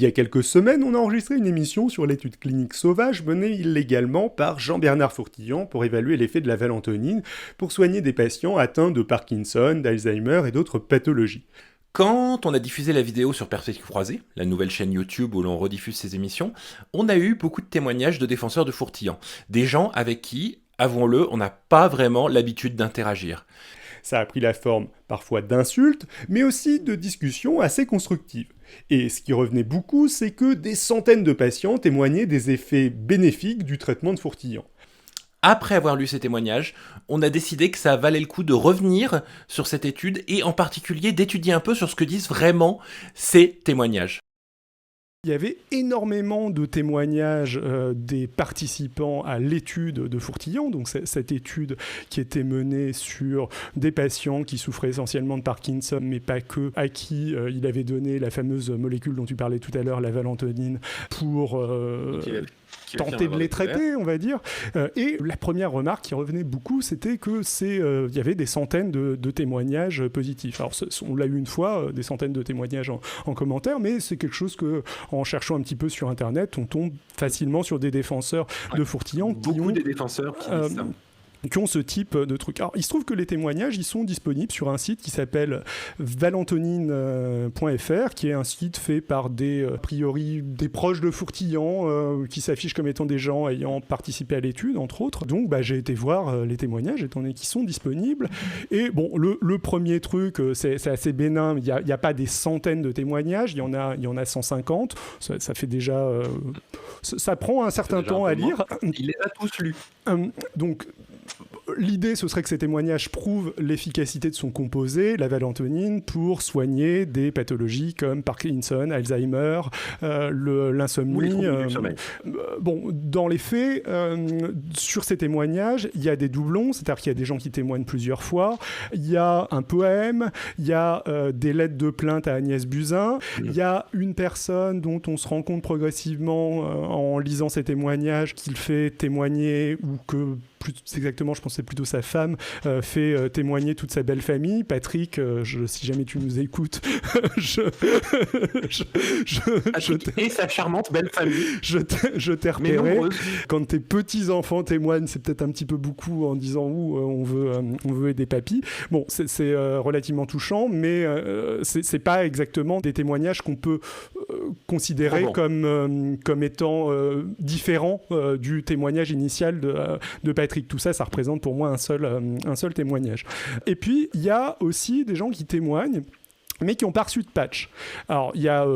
Il y a quelques semaines, on a enregistré une émission sur l'étude clinique sauvage menée illégalement par Jean-Bernard Fourtillant pour évaluer l'effet de la valentonyne pour soigner des patients atteints de Parkinson, d'Alzheimer et d'autres pathologies. Quand on a diffusé la vidéo sur Perspective Croisée, la nouvelle chaîne YouTube où l'on rediffuse ces émissions, on a eu beaucoup de témoignages de défenseurs de Fourtillant. Des gens avec qui, avouons-le, on n'a pas vraiment l'habitude d'interagir. Ça a pris la forme parfois d'insultes, mais aussi de discussions assez constructives. Et ce qui revenait beaucoup, c'est que des centaines de patients témoignaient des effets bénéfiques du traitement de Fourtillant. Après avoir lu ces témoignages, on a décidé que ça valait le coup de revenir sur cette étude et en particulier d'étudier un peu sur ce que disent vraiment ces témoignages. Il y avait énormément de témoignages des participants à l'étude de Fourtillant, donc cette étude qui était menée sur des patients qui souffraient essentiellement de Parkinson, mais pas que, à qui il avait donné la fameuse molécule dont tu parlais tout à l'heure, la valentonyne, pour tenter de les traiter, on va dire. Et la première remarque qui revenait beaucoup, c'était que il y avait des centaines de témoignages positifs. Alors, on l'a eu une fois, des centaines de témoignages en commentaire, mais c'est quelque chose que, en cherchant un petit peu sur Internet, on tombe facilement sur des défenseurs de Fourtillant. Beaucoup des défenseurs qui disent ça. Qui ont ce type de truc. Alors, il se trouve que les témoignages, ils sont disponibles sur un site qui s'appelle valentonyne.fr, qui est un site fait par a priori, des proches de Fourtillant, qui s'affichent comme étant des gens ayant participé à l'étude, entre autres. Donc, j'ai été voir les témoignages, étant donné qu'ils sont disponibles. Et bon, le premier truc, c'est assez bénin. Il n'y a pas des centaines de témoignages, il y en a 150. Ça fait déjà... ça prend un certain temps à lire. Il les a tous lus. Donc... L'idée, ce serait que ces témoignages prouvent l'efficacité de son composé, la valentonyne, pour soigner des pathologies comme Parkinson, Alzheimer, l'insomnie. Bon, dans les faits, sur ces témoignages, il y a des doublons, c'est-à-dire qu'il y a des gens qui témoignent plusieurs fois, il y a un poème, il y a des lettres de plainte à Agnès Buzyn, il y a une personne dont on se rend compte progressivement en lisant ces témoignages qu'il fait témoigner ou que... plus exactement, je pense que c'est plutôt sa femme, fait témoigner toute sa belle famille. Patrick, si jamais tu nous écoutes, et sa charmante belle famille. Je t'ai repéré. Quand tes petits-enfants témoignent, c'est peut-être un petit peu beaucoup en disant on veut aider papy. Bon, c'est relativement touchant, mais c'est pas exactement des témoignages qu'on peut considérer comme étant différents du témoignage initial de Patrick. Tout ça représente pour moi un seul témoignage. Et puis, il y a aussi des gens qui témoignent mais qui n'ont pas reçu de patch. Alors, il y a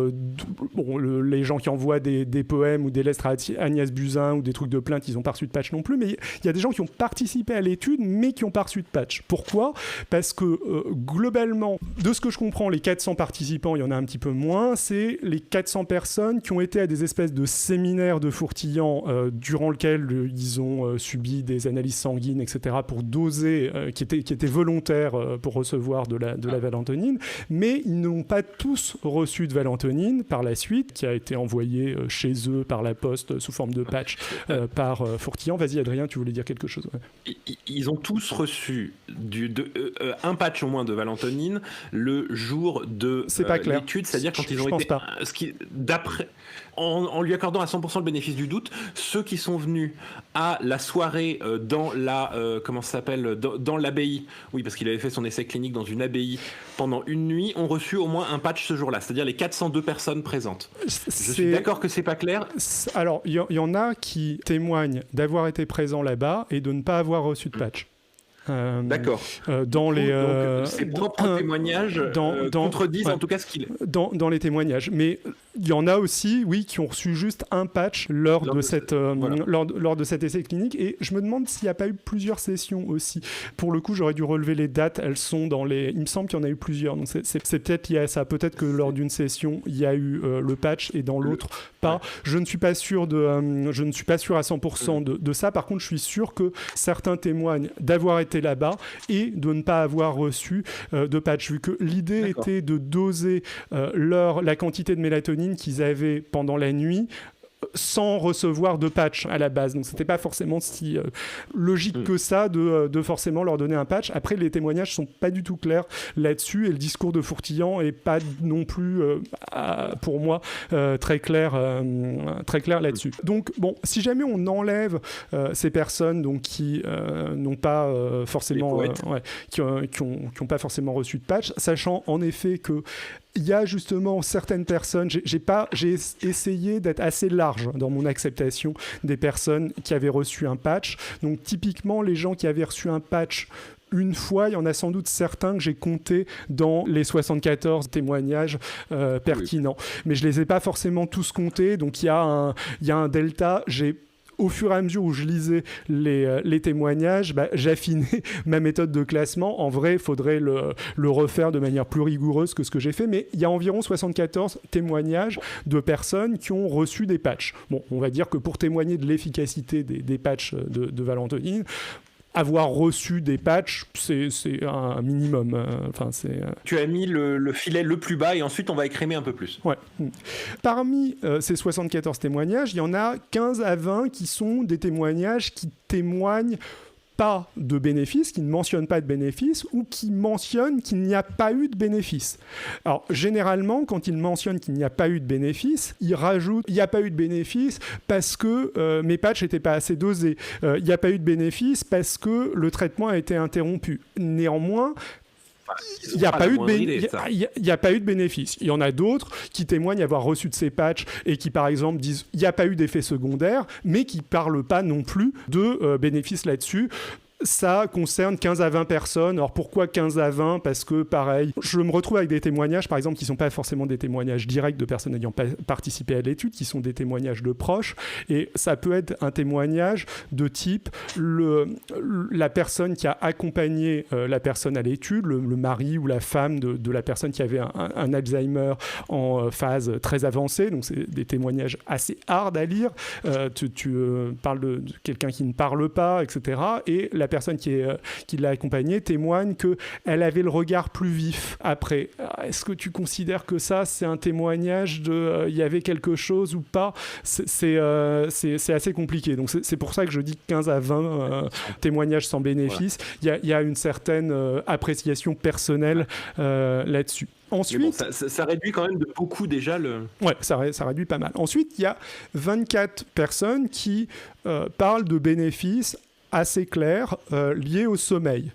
les gens qui envoient des poèmes ou des lettres à Agnès Buzyn ou des trucs de plainte, ils n'ont pas reçu de patch non plus, mais il y a des gens qui ont participé à l'étude, mais qui n'ont pas reçu de patch. Pourquoi ? Parce que, globalement, de ce que je comprends, les 400 participants, il y en a un petit peu moins, c'est les 400 personnes qui ont été à des espèces de séminaires de Fourtillant durant lesquels ils ont subi des analyses sanguines, etc., pour doser, qui étaient volontaires pour recevoir de la valentonyne, mais ils n'ont pas tous reçu de valentonyne par la suite, qui a été envoyée chez eux par la poste sous forme de patch par Fourtillant. Vas-y Adrien, tu voulais dire quelque chose. Ouais. Ils ont tous reçu un patch au moins de valentonyne le jour de l'étude, c'est-à-dire quand ils ont été... En lui accordant à 100% le bénéfice du doute, ceux qui sont venus à la soirée dans dans l'abbaye, oui, parce qu'il avait fait son essai clinique dans une abbaye pendant une nuit, ont reçu au moins un patch ce jour-là, c'est-à-dire les 402 personnes présentes. Je suis d'accord que c'est pas clair. Alors, il y en a qui témoignent d'avoir été présents là-bas et de ne pas avoir reçu de patch. D'accord. Donc, ses propres témoignages contredisent en tout cas ce qu'il est. Dans les témoignages. Mais il y en a aussi, oui, qui ont reçu juste un patch lors de cet essai clinique. Et je me demande s'il n'y a pas eu plusieurs sessions aussi. Pour le coup, j'aurais dû relever les dates. Elles sont dans les... Il me semble qu'il y en a eu plusieurs. Donc c'est peut-être lié à ça. Peut-être que lors d'une session, il y a eu le patch et dans l'autre, pas. Ouais. Je ne suis pas sûr à 100% de ça. Par contre, je suis sûr que certains témoignent d'avoir été là-bas et de ne pas avoir reçu de patch, vu que l'idée était de doser la quantité de mélatonine qu'ils avaient pendant la nuit sans recevoir de patch à la base. Donc c'était pas forcément si logique que ça de forcément leur donner un patch. Après, les témoignages sont pas du tout clairs là-dessus et le discours de Fourtillant est pas non plus pour moi très clair là-dessus. Donc bon, si jamais on enlève ces personnes donc qui n'ont pas forcément qui ont pas forcément reçu de patch, sachant en effet que il y a justement certaines personnes, j'ai essayé d'être assez large dans mon acceptation des personnes qui avaient reçu un patch. Donc typiquement, les gens qui avaient reçu un patch une fois, il y en a sans doute certains que j'ai comptés dans les 74 témoignages pertinents. Mais je les ai pas forcément tous comptés, donc il y a un delta. Au fur et à mesure où je lisais les témoignages, j'affinais ma méthode de classement. En vrai, il faudrait le refaire de manière plus rigoureuse que ce que j'ai fait, mais il y a environ 74 témoignages de personnes qui ont reçu des patchs. Bon, on va dire que pour témoigner de l'efficacité des patchs de Valentonine, avoir reçu des patchs, c'est un minimum. Tu as mis le filet le plus bas et ensuite on va écrémer un peu plus. Ouais. Parmi ces 74 témoignages, il y en a 15 à 20 qui sont des témoignages qui témoignent pas de bénéfices, qui ne mentionnent pas de bénéfices ou qui mentionnent qu'il n'y a pas eu de bénéfices. Alors, généralement, quand ils mentionnent qu'il n'y a pas eu de bénéfices, ils rajoutent « il n'y a pas eu de bénéfices parce que mes patchs n'étaient pas assez dosés. Il n'y a pas eu de bénéfices parce que le traitement a été interrompu. » Néanmoins, il n'y a pas eu de bénéfice. Il y en a d'autres qui témoignent avoir reçu de ces patchs et qui, par exemple, disent il n'y a pas eu d'effet secondaire, mais qui ne parlent pas non plus de bénéfices là-dessus. Ça concerne 15 à 20 personnes. Alors pourquoi 15 à 20 ? Parce que pareil, je me retrouve avec des témoignages, par exemple, qui ne sont pas forcément des témoignages directs de personnes ayant participé à l'étude, qui sont des témoignages de proches. Et ça peut être un témoignage de type la personne qui a accompagné la personne à l'étude, le mari ou la femme de la personne qui avait un Alzheimer en phase très avancée. Donc c'est des témoignages assez hard à lire. Tu parles de quelqu'un qui ne parle pas, etc. Et la personne qui l'a accompagnée témoigne qu'elle avait le regard plus vif après. Est-ce que tu considères que ça, c'est un témoignage de il y avait quelque chose ou pas ? C'est assez compliqué. Donc c'est pour ça que je dis 15 à 20 témoignages sans bénéfice. Il y a une certaine appréciation personnelle là-dessus. Ensuite, bon, ça réduit quand même de beaucoup déjà Ouais, ça réduit pas mal. Ensuite, il y a 24 personnes qui parlent de bénéfices assez clair lié au sommeil.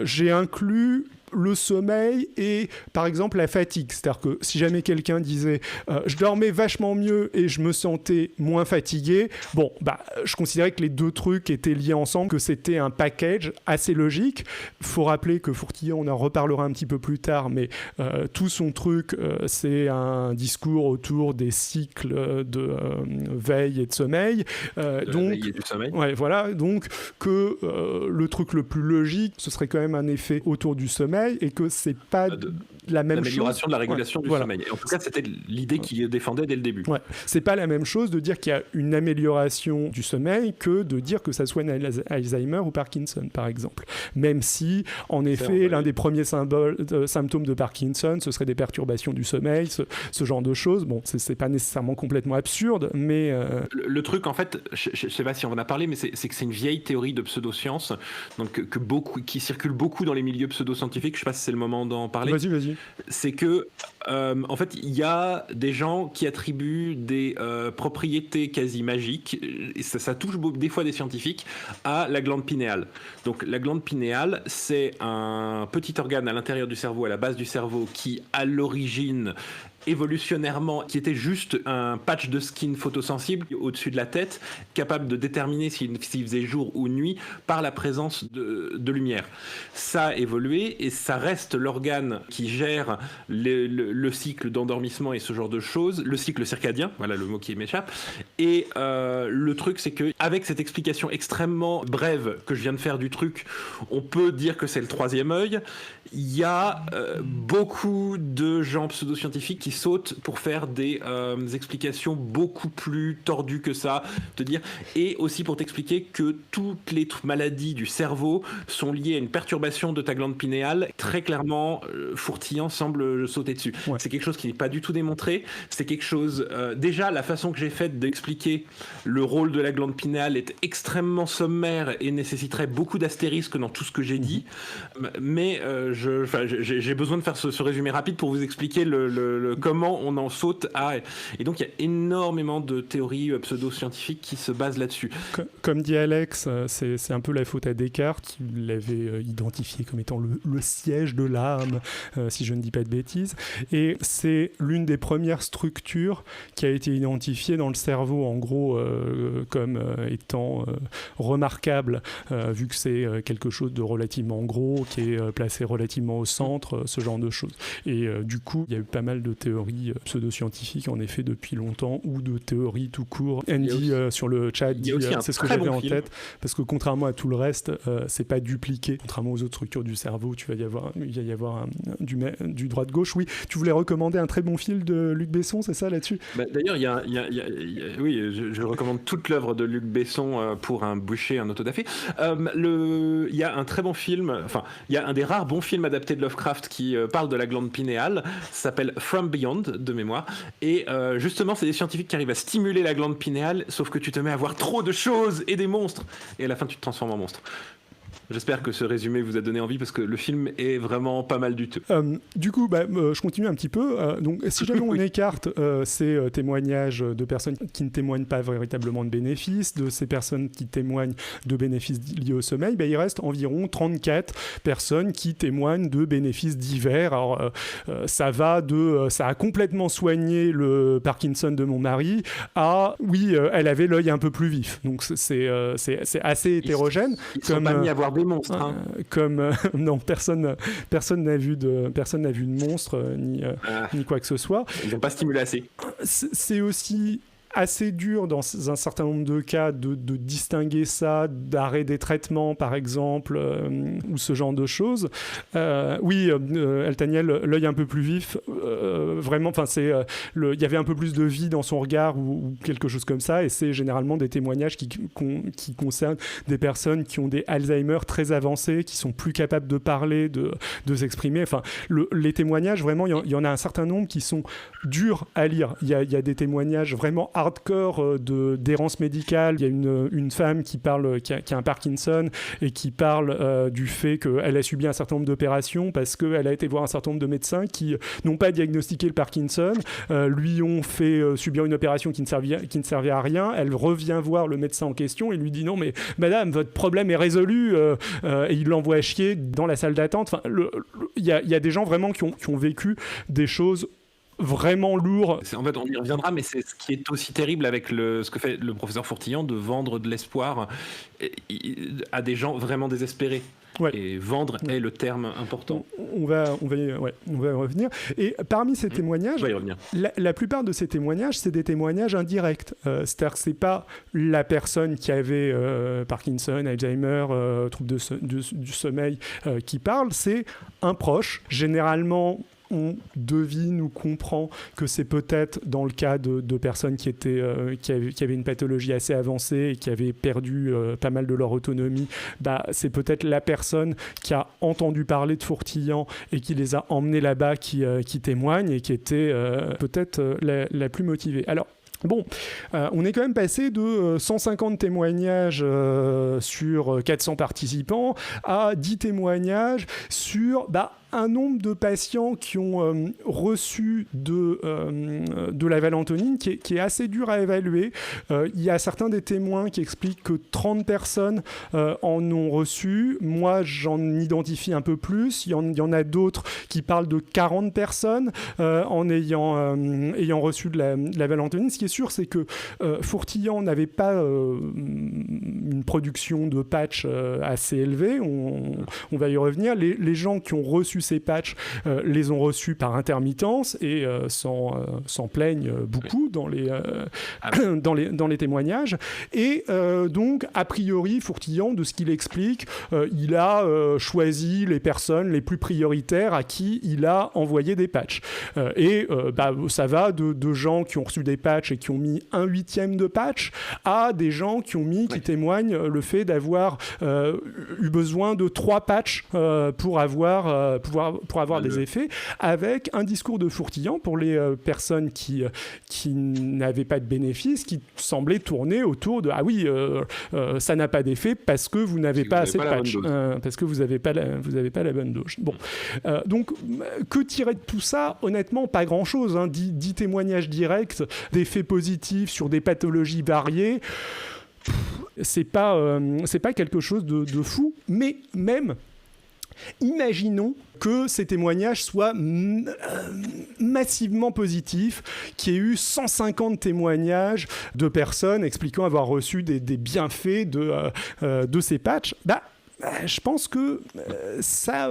J'ai inclus le sommeil et par exemple la fatigue, c'est-à-dire que si jamais quelqu'un disait je dormais vachement mieux et je me sentais moins fatigué, je considérais que les deux trucs étaient liés ensemble, que c'était un package assez logique. Faut rappeler que Fourtillant, on en reparlera un petit peu plus tard, mais tout son truc c'est un discours autour des cycles de veille et de sommeil, donc veille et du sommeil. Ouais, voilà, donc que le truc le plus logique ce serait quand même un effet autour du sommeil et que c'est pas la même chose. L'amélioration de la régulation du sommeil. Et en tout cas, c'était l'idée qu'il défendait dès le début. Ouais. C'est pas la même chose de dire qu'il y a une amélioration du sommeil que de dire que ça soigne Alzheimer ou Parkinson, par exemple. Même si, en effet, l'un des premiers symptômes de Parkinson, ce serait des perturbations du sommeil, ce genre de choses. Bon, c'est pas nécessairement complètement absurde, mais... Le truc, en fait, je sais pas si on en a parlé, mais c'est que c'est une vieille théorie de pseudoscience, donc qui circule beaucoup dans les milieux pseudoscientifiques. Je sais pas si c'est le moment d'en parler. Vas-y. C'est que, en fait, il y a des gens qui attribuent des propriétés quasi magiques, et ça touche des fois des scientifiques, à la glande pinéale. Donc, la glande pinéale, c'est un petit organe à l'intérieur du cerveau, à la base du cerveau, qui, à l'origine, évolutionnairement, qui était juste un patch de skin photosensible au-dessus de la tête, capable de déterminer s'il faisait jour ou nuit par la présence de lumière. Ça a évolué et ça reste l'organe qui gère le cycle d'endormissement et ce genre de choses, le cycle circadien, voilà le mot qui m'échappe. Et le truc, c'est que avec cette explication extrêmement brève que je viens de faire du truc, on peut dire que c'est le troisième œil. Il y a beaucoup de gens pseudo-scientifiques qui saute pour faire des explications beaucoup plus tordues que ça, te dire, et aussi pour t'expliquer que toutes les maladies du cerveau sont liées à une perturbation de ta glande pinéale. Très clairement, Fourtillant semble sauter dessus. Ouais. C'est quelque chose qui n'est pas du tout démontré. C'est quelque chose... déjà, la façon que j'ai faite d'expliquer le rôle de la glande pinéale est extrêmement sommaire et nécessiterait beaucoup d'astérisques dans tout ce que j'ai dit. Mais j'ai besoin de faire ce résumé rapide pour vous expliquer comment on en saute à... Et donc, il y a énormément de théories pseudo-scientifiques qui se basent là-dessus. Comme dit Alex, c'est un peu la faute à Descartes, qui l'avait identifié comme étant le siège de l'âme, si je ne dis pas de bêtises. Et c'est l'une des premières structures qui a été identifiée dans le cerveau, en gros, comme étant remarquable, vu que c'est quelque chose de relativement gros, qui est placé relativement au centre, ce genre de choses. Et du coup, il y a eu pas mal de théories pseudo-scientifiques, en effet, depuis longtemps, ou de théories tout court. Andy, sur le chat, dit c'est ce que j'avais en tête, parce que contrairement à tout le reste, c'est pas dupliqué. Contrairement aux autres structures du cerveau, il va y avoir du droite-gauche. Oui, tu voulais recommander un très bon film de Luc Besson, c'est ça, là-dessus? D'ailleurs, oui, je recommande toute l'œuvre de Luc Besson pour un boucher, un autodafé. Il y a un très bon film, enfin, il y a un des rares bons films adaptés de Lovecraft qui parle de la glande pinéale, ça s'appelle From Beyond, de mémoire, et justement, c'est des scientifiques qui arrivent à stimuler la glande pinéale, sauf que tu te mets à voir trop de choses et des monstres, et à la fin, tu te transformes en monstre. J'espère que ce résumé vous a donné envie parce que le film est vraiment pas mal du tout. Du coup, je continue un petit peu. Donc, si jamais on écarte ces témoignages de personnes qui ne témoignent pas véritablement de bénéfices, de ces personnes qui témoignent de bénéfices liés au sommeil, il reste environ 34 personnes qui témoignent de bénéfices divers. Alors, ça a complètement soigné le Parkinson de mon mari à, oui, elle avait l'œil un peu plus vif. Donc, c'est assez hétérogène. Ils sont pas mis à voir des monstres. Non, personne n'a vu de monstre ni quoi que ce soit. Ils n'ont pas stimulé assez. C'est aussi assez dur dans un certain nombre de cas de distinguer ça d'arrêt des traitements par exemple ou ce genre de choses. Oui, Altaniel, l'œil un peu plus vif, vraiment, enfin il y avait un peu plus de vie dans son regard ou quelque chose comme ça, et c'est généralement des témoignages qui concernent des personnes qui ont des Alzheimer très avancés, qui sont plus capables de parler, de s'exprimer. Enfin, les témoignages, vraiment, il y en a un certain nombre qui sont durs à lire. Il y a des témoignages vraiment hardcore d'errance médicale. Il y a une femme qui a un Parkinson et qui parle du fait qu'elle a subi un certain nombre d'opérations parce qu'elle a été voir un certain nombre de médecins qui n'ont pas diagnostiqué le Parkinson, lui ont fait subir une opération qui ne servait à rien. Elle revient voir le médecin en question et lui dit non mais madame, votre problème est résolu, et il l'envoie chier dans la salle d'attente. Enfin, il y a des gens vraiment qui ont vécu des choses vraiment lourd. En fait, on y reviendra, mais c'est ce qui est aussi terrible avec ce que fait le professeur Fourtillant, de vendre de l'espoir à des gens vraiment désespérés. Ouais. Et vendre est le terme important. On va y revenir. Et parmi ces témoignages, la plupart de ces témoignages, c'est des témoignages indirects. C'est-à-dire que c'est pas la personne qui avait Parkinson, Alzheimer, trouble du sommeil qui parle, c'est un proche. Généralement, on devine ou comprend que c'est peut-être dans le cas de personnes qui avaient une pathologie assez avancée et qui avaient perdu pas mal de leur autonomie. C'est peut-être la personne qui a entendu parler de Fourtillant et qui les a emmenés là-bas qui témoigne et qui était peut-être la plus motivée. Alors, bon, on est quand même passé de 150 témoignages sur 400 participants à 10 témoignages sur un nombre de patients qui ont reçu de la valentonine qui est assez dur à évaluer. Il y a certains des témoins qui expliquent que 30 personnes en ont reçu. Moi, j'en identifie un peu plus. Il y en a d'autres qui parlent de 40 personnes en ayant reçu de la valentonine. Ce qui est sûr, c'est que Fourtillant n'avait pas une production de patch assez élevée. On va y revenir. Les gens qui ont reçu ces patchs les ont reçus par intermittence et s'en plaignent beaucoup dans les témoignages. Et donc, a priori, Fourtillan, de ce qu'il explique, il a choisi les personnes les plus prioritaires à qui il a envoyé des patchs. Ça va de gens qui ont reçu des patchs et qui ont mis 1/8 de patch à des gens qui témoignent le fait d'avoir eu besoin de 3 patchs pour avoir des effets, avec un discours de Fourtillan pour les personnes qui n'avaient pas de bénéfice, qui semblait tourner autour de ça n'a pas d'effet parce que vous n'avez pas assez de patch, parce que vous n'avez pas la bonne dose. Bon, donc que tirer de tout ça? Honnêtement, pas grand-chose. 10 témoignages directs d'effets positifs sur des pathologies variées. C'est pas quelque chose de fou, mais même imaginons que ces témoignages soient massivement positifs, qu'il y ait eu 150 témoignages de personnes expliquant avoir reçu des bienfaits de ces patchs. Je pense que ça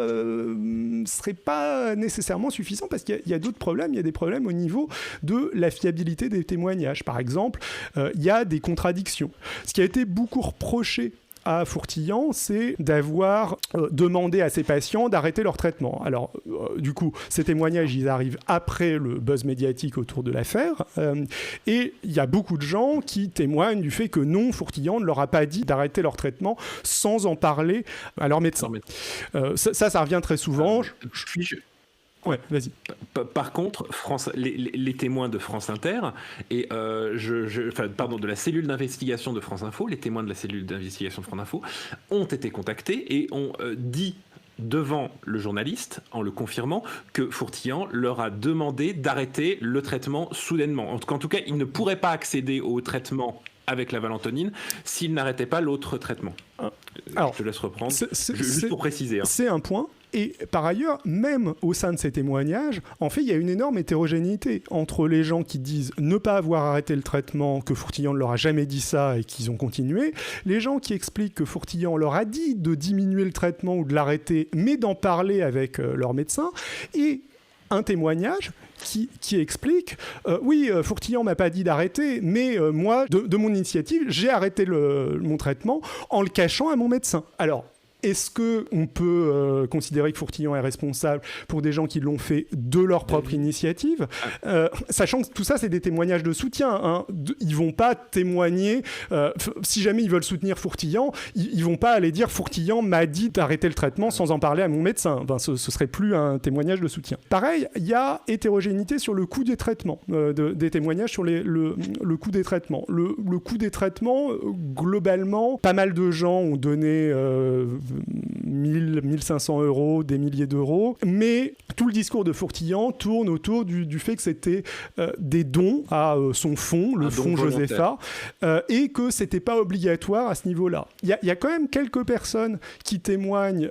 serait pas nécessairement suffisant parce qu'il y a d'autres problèmes. Il y a des problèmes au niveau de la fiabilité des témoignages. Par exemple, il y a des contradictions. Ce qui a été beaucoup reproché à Fourtillan, c'est d'avoir demandé à ses patients d'arrêter leur traitement. Alors, du coup, ces témoignages, ils arrivent après le buzz médiatique autour de l'affaire, et il y a beaucoup de gens qui témoignent du fait que non, Fourtillan ne leur a pas dit d'arrêter leur traitement sans en parler à leur médecin. Ça revient très souvent. Ouais, vas-y. Par contre, les témoins de France Inter et de la cellule d'investigation de France Info, les témoins de la cellule d'investigation de France Info ont été contactés et ont dit devant le journaliste, en le confirmant, que Fourtillan leur a demandé d'arrêter le traitement soudainement. En tout cas, ils ne pourraient pas accéder au traitement avec la valentonine s'ils n'arrêtaient pas l'autre traitement. Alors, je te laisse reprendre, juste pour préciser. C'est un point. Et par ailleurs, même au sein de ces témoignages, en fait, il y a une énorme hétérogénéité entre les gens qui disent ne pas avoir arrêté le traitement, que Fourtillan ne leur a jamais dit ça et qu'ils ont continué, les gens qui expliquent que Fourtillan leur a dit de diminuer le traitement ou de l'arrêter, mais d'en parler avec leur médecin, et un témoignage qui explique Fourtillan m'a pas dit d'arrêter, mais moi, de mon initiative, j'ai arrêté mon traitement en le cachant à mon médecin. Alors, est-ce qu'on peut considérer que Fourtillan est responsable pour des gens qui l'ont fait de leur propre initiative, sachant que tout ça, c'est des témoignages de soutien. Ils vont pas témoigner, si jamais ils veulent soutenir Fourtillan, ils vont pas aller dire Fourtillan m'a dit d'arrêter le traitement sans en parler à mon médecin. Enfin, ce serait plus un témoignage de soutien. Pareil, il y a hétérogénéité sur le coût des traitements, des témoignages sur le coût des traitements. Le coût des traitements, globalement, pas mal de gens ont donné 1500 €, des milliers d'euros, mais tout le discours de Fourtillan tourne autour du fait que c'était des dons à son fonds, le fonds Josepha, et que c'était pas obligatoire à ce niveau-là. Il y a quand même quelques personnes qui témoignent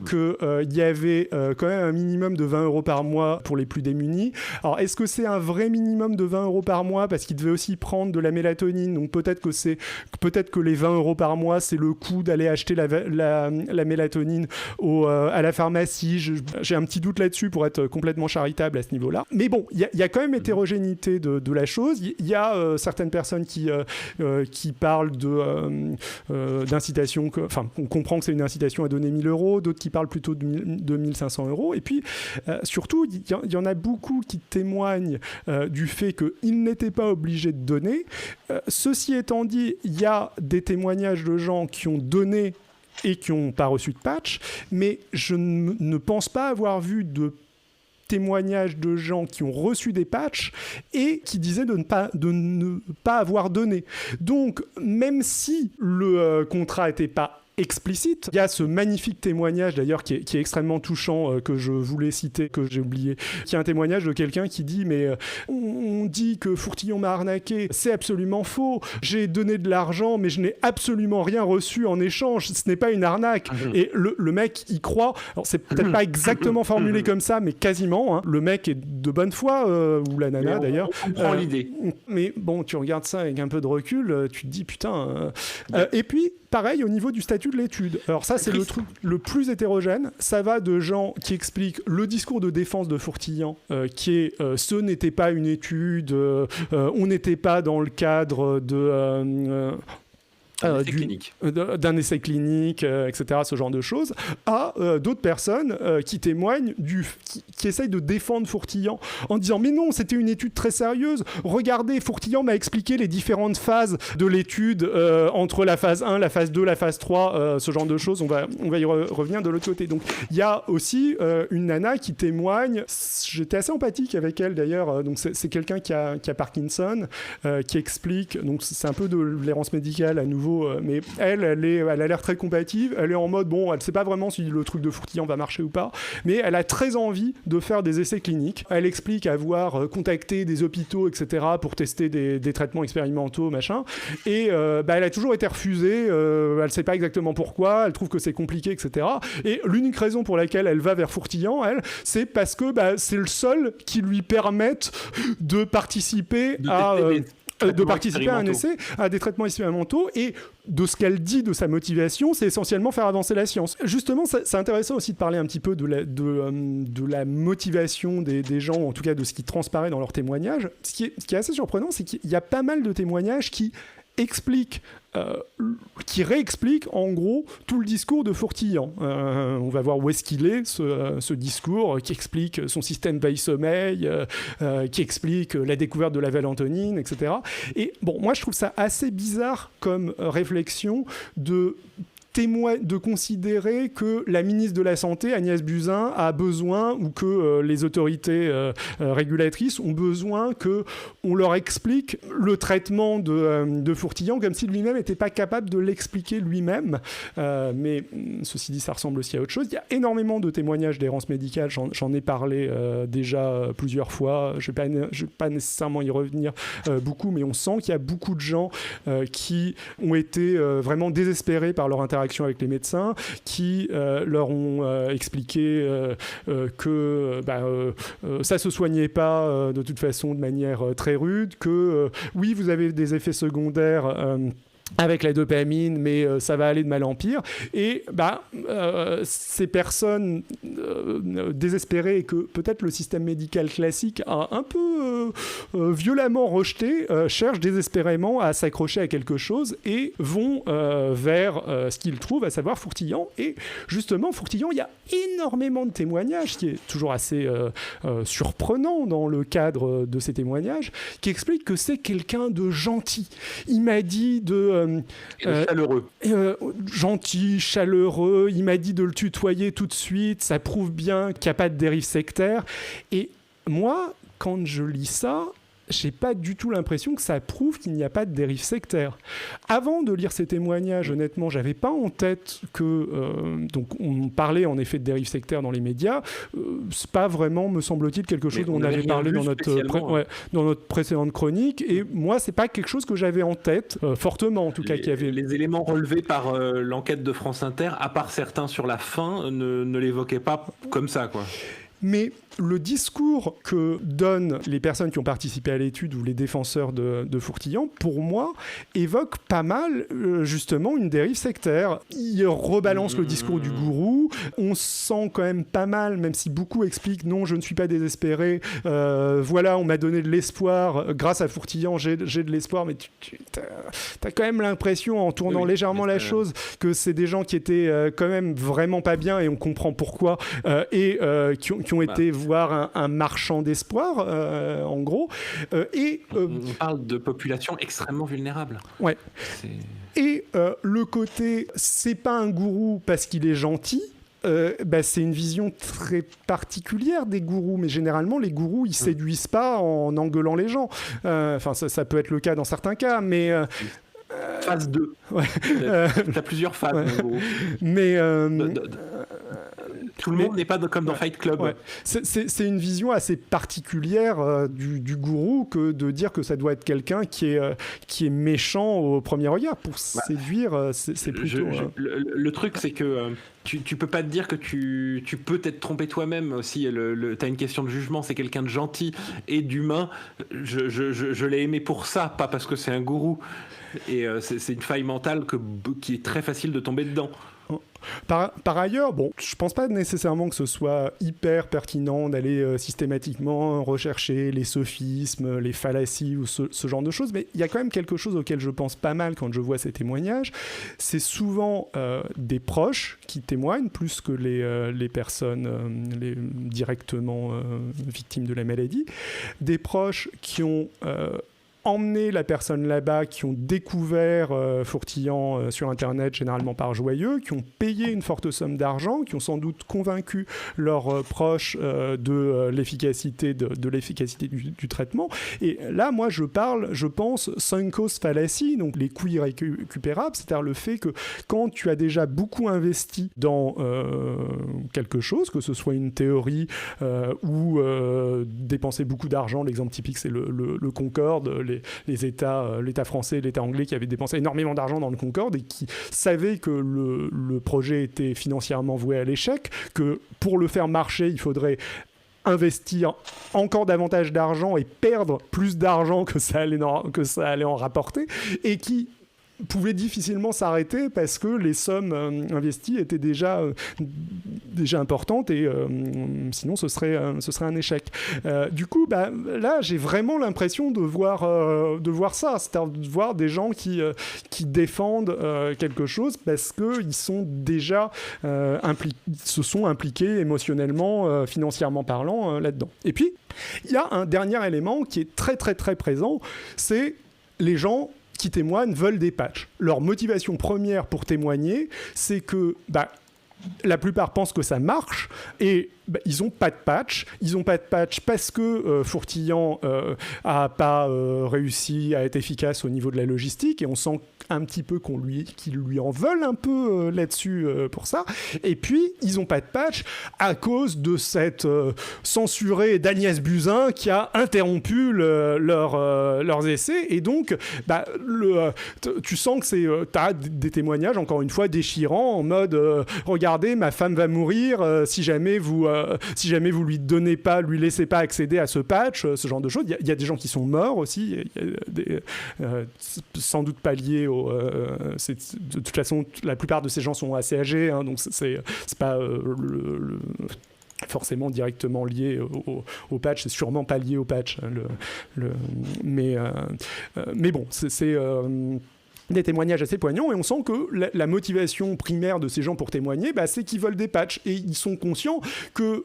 qu'il y avait quand même un minimum de 20 € par mois pour les plus démunis. Alors, est-ce que c'est un vrai minimum de 20 € par mois parce qu'ils devaient aussi prendre de la mélatonine, donc peut-être que les 20 € par mois, c'est le coût d'aller acheter la mélatonine à la pharmacie. J'ai un petit doute là-dessus pour être complètement charitable à ce niveau-là. Mais bon, il y a quand même hétérogénéité de la chose. Il y a certaines personnes qui parlent d'incitation, enfin, on comprend que c'est une incitation à donner 1000 €, d'autres qui parlent plutôt de 1500 €. Et puis, surtout, il y en a beaucoup qui témoignent du fait qu'ils n'étaient pas obligés de donner. Ceci étant dit, il y a des témoignages de gens qui ont donné et qui n'ont pas reçu de patch, mais je ne pense pas avoir vu de témoignages de gens qui ont reçu des patchs et qui disaient de ne pas avoir donné. Donc, même si le contrat n'était pas explicite. Il y a ce magnifique témoignage d'ailleurs qui est extrêmement touchant que je voulais citer, que j'ai oublié, qui est un témoignage de quelqu'un qui dit mais on dit que Fourtillan m'a arnaqué, c'est absolument faux, j'ai donné de l'argent mais je n'ai absolument rien reçu en échange, ce n'est pas une arnaque. Et le mec y croit, alors c'est peut-être pas exactement formulé comme ça mais quasiment, hein. Le mec est de bonne foi, ou la nana d'ailleurs, on comprend l'idée. Mais bon, tu regardes ça avec un peu de recul, tu te dis putain, et puis pareil au niveau du statut de l'étude. Alors ça, c'est le truc le plus hétérogène. Ça va de gens qui expliquent le discours de défense de Fourtillant, qui est ce n'était pas une étude, on n'était pas dans le cadre de... d'un essai clinique, etc., ce genre de choses, à d'autres personnes qui témoignent, qui essayent de défendre Fourtillant en disant « Mais non, c'était une étude très sérieuse. Regardez, Fourtillant m'a expliqué les différentes phases de l'étude entre la phase 1, la phase 2, la phase 3, ce genre de choses. On va y revenir de l'autre côté. » Donc, il y a aussi une nana qui témoigne. J'étais assez empathique avec elle, d'ailleurs. Donc, c'est quelqu'un qui a Parkinson, qui explique... Donc, c'est un peu de l'errance médicale à nouveau, mais elle a l'air très combative. Elle est en mode, bon, elle ne sait pas vraiment si le truc de Fourtillant va marcher ou pas, mais elle a très envie de faire des essais cliniques. Elle explique avoir contacté des hôpitaux, etc., pour tester des traitements expérimentaux, machin, et elle a toujours été refusée. Elle ne sait pas exactement pourquoi, elle trouve que c'est compliqué, etc. Et l'unique raison pour laquelle elle va vers Fourtillant, c'est parce que c'est le seul qui lui permette de participer à un essai, à des traitements expérimentaux, et de ce qu'elle dit de sa motivation, c'est essentiellement faire avancer la science. Justement, c'est intéressant aussi de parler un petit peu de la motivation des gens, en tout cas de ce qui transparaît dans leurs témoignages. Ce qui est assez surprenant, c'est qu'il y a pas mal de témoignages qui réexplique en gros tout le discours de Fourtillant. On va voir où est-ce qu'il est, ce discours qui explique son système veille-sommeil, qui explique la découverte de la valentonine, etc. Et bon, moi je trouve ça assez bizarre comme réflexion de considérer que la ministre de la Santé, Agnès Buzyn, a besoin, ou que les autorités régulatrices ont besoin qu'on leur explique le traitement de Fourtillant, comme si lui-même n'était pas capable de l'expliquer lui-même. Mais ceci dit, ça ressemble aussi à autre chose. Il y a énormément de témoignages d'errance médicale, j'en ai parlé déjà plusieurs fois, je ne vais pas nécessairement y revenir beaucoup, mais on sent qu'il y a beaucoup de gens qui ont été vraiment désespérés par leur interaction avec les médecins, qui leur ont expliqué que ça se soignait pas de toute façon de manière très rude, que oui, vous avez des effets secondaires avec la dopamine, mais ça va aller de mal en pire. Et ces personnes désespérées, et que peut-être le système médical classique a un peu violemment rejeté, cherchent désespérément à s'accrocher à quelque chose et vont vers ce qu'ils trouvent, à savoir Fourtillant. Et justement, Fourtillant, il y a énormément de témoignages, qui est toujours assez surprenant dans le cadre de ces témoignages, qui expliquent que c'est quelqu'un de gentil. Il m'a dit chaleureux. Gentil, chaleureux, il m'a dit de le tutoyer tout de suite, ça prouve bien qu'il n'y a pas de dérive sectaire. Et moi, quand je lis ça, j'ai pas du tout l'impression que ça prouve qu'il n'y a pas de dérive sectaire. Avant de lire ces témoignages, honnêtement, j'avais pas en tête que... donc, on parlait en effet de dérive sectaire dans les médias. C'est pas vraiment, me semble-t-il, quelque chose dont on avait parlé dans notre précédente chronique. Et moi, c'est pas quelque chose que j'avais en tête, fortement en tout cas. Les éléments relevés par l'enquête de France Inter, à part certains sur la fin, ne l'évoquaient pas comme ça, quoi. Mais le discours que donnent les personnes qui ont participé à l'étude ou les défenseurs de Fourtillant, pour moi, évoque pas mal, justement, une dérive sectaire. Il rebalance le discours du gourou. On sent quand même pas mal, même si beaucoup expliquent « Non, je ne suis pas désespéré. Voilà, on m'a donné de l'espoir. Grâce à Fourtillant, j'ai de l'espoir. » Mais t'as quand même l'impression, en tournant légèrement la chose, que c'est des gens qui étaient quand même vraiment pas bien, et on comprend pourquoi, et qui ont été voir un marchand d'espoir, en gros. On parle de population extrêmement vulnérable. Ouais. Et le côté, c'est pas un gourou parce qu'il est gentil. C'est une vision très particulière des gourous, mais généralement les gourous ils séduisent pas en engueulant les gens. Enfin, ça peut être le cas dans certains cas, mais phase 2. Ouais. T'as plusieurs phases. Ouais. Mais Tout le monde n'est pas comme dans Fight Club. Ouais. C'est une vision assez particulière du gourou que de dire que ça doit être quelqu'un qui est méchant au premier regard. Pour séduire, c'est plutôt... Le truc, c'est que tu peux pas te dire que tu peux t'être trompé toi-même aussi. T'as une question de jugement, c'est quelqu'un de gentil et d'humain. Je l'ai aimé pour ça, pas parce que c'est un gourou. Et c'est une faille mentale qui est très facile de tomber dedans. Par ailleurs, bon, je pense pas nécessairement que ce soit hyper pertinent d'aller systématiquement rechercher les sophismes, les fallacies ou ce genre de choses, mais il y a quand même quelque chose auquel je pense pas mal quand je vois ces témoignages. C'est souvent des proches qui témoignent plus que les personnes directement victimes de la maladie. Des proches qui ont emmener la personne là-bas, qui ont découvert Fourtillant sur Internet, généralement par Joyeux, qui ont payé une forte somme d'argent, qui ont sans doute convaincu leurs proches de l'efficacité du traitement. Et là, moi, je pense, sunk cost fallacy, donc les coûts irrécupérables, c'est-à-dire le fait que quand tu as déjà beaucoup investi dans quelque chose, que ce soit une théorie ou dépenser beaucoup d'argent, l'exemple typique, c'est le Concorde, l'État français et l'État anglais qui avaient dépensé énormément d'argent dans le Concorde et qui savaient que le projet était financièrement voué à l'échec, que pour le faire marcher, il faudrait investir encore davantage d'argent et perdre plus d'argent que ça allait en rapporter, et qui pouvait difficilement s'arrêter parce que les sommes investies étaient déjà importantes et sinon ce serait un échec. Du coup, là, j'ai vraiment l'impression de voir ça, c'est-à-dire de voir des gens qui défendent quelque chose parce qu'ils sont déjà se sont impliqués émotionnellement, financièrement parlant, là-dedans. Et puis, il y a un dernier élément qui est très très très présent, c'est les gens qui témoignent veulent des patchs. Leur motivation première pour témoigner, c'est que la plupart pensent que ça marche et ils n'ont pas de patch. Ils n'ont pas de patch parce que Fourtillant n'a pas réussi à être efficace au niveau de la logistique et on sent un petit peu qu'ils lui en veulent un peu là-dessus pour ça. Et puis, ils n'ont pas de patch à cause de cette censurée d'Agnès Buzyn qui a interrompu leurs essais. Et donc, tu sens que tu as des témoignages, encore une fois, déchirants en mode regardez, ma femme va mourir si jamais vous lui donnez pas, lui laissez pas accéder à ce patch, ce genre de choses. Il y a des gens qui sont morts aussi, sans doute pas liés de toute façon, la plupart de ces gens sont assez âgés, hein, donc c'est pas forcément directement lié au patch, c'est sûrement pas lié au patch, hein, mais bon, c'est des témoignages assez poignants et on sent que la motivation primaire de ces gens pour témoigner, c'est qu'ils veulent des patchs et ils sont conscients que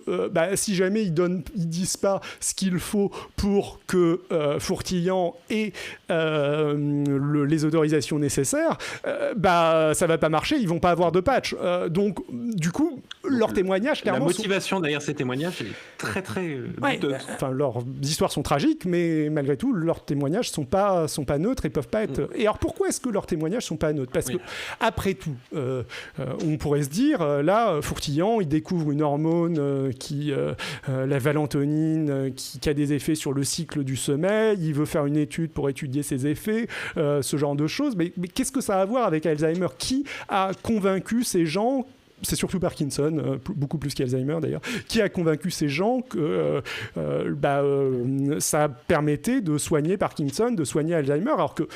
si jamais ils disent pas ce qu'il faut pour que Fourtillant ait les autorisations nécessaires, ça va pas marcher, ils vont pas avoir de patch. Donc du coup, leur témoignage clairement... La motivation derrière ces témoignages est très très douteuse. Enfin, leurs histoires sont tragiques, mais malgré tout, leurs témoignages sont pas neutres et peuvent pas être... Et alors pourquoi est-ce que leurs témoignages sont pas neutres? Parce que après tout, on pourrait se dire, là, Fourtillant, il découvre une hormone la valentonine, qui a des effets sur le cycle du sommeil, il veut faire une étude pour étudier ses effets, ce genre de choses. Mais qu'est-ce que ça a à voir avec Alzheimer? Qui a convaincu ces gens? C'est surtout Parkinson, beaucoup plus qu'Alzheimer d'ailleurs, qui a convaincu ces gens que ça permettait de soigner Parkinson, de soigner Alzheimer, alors que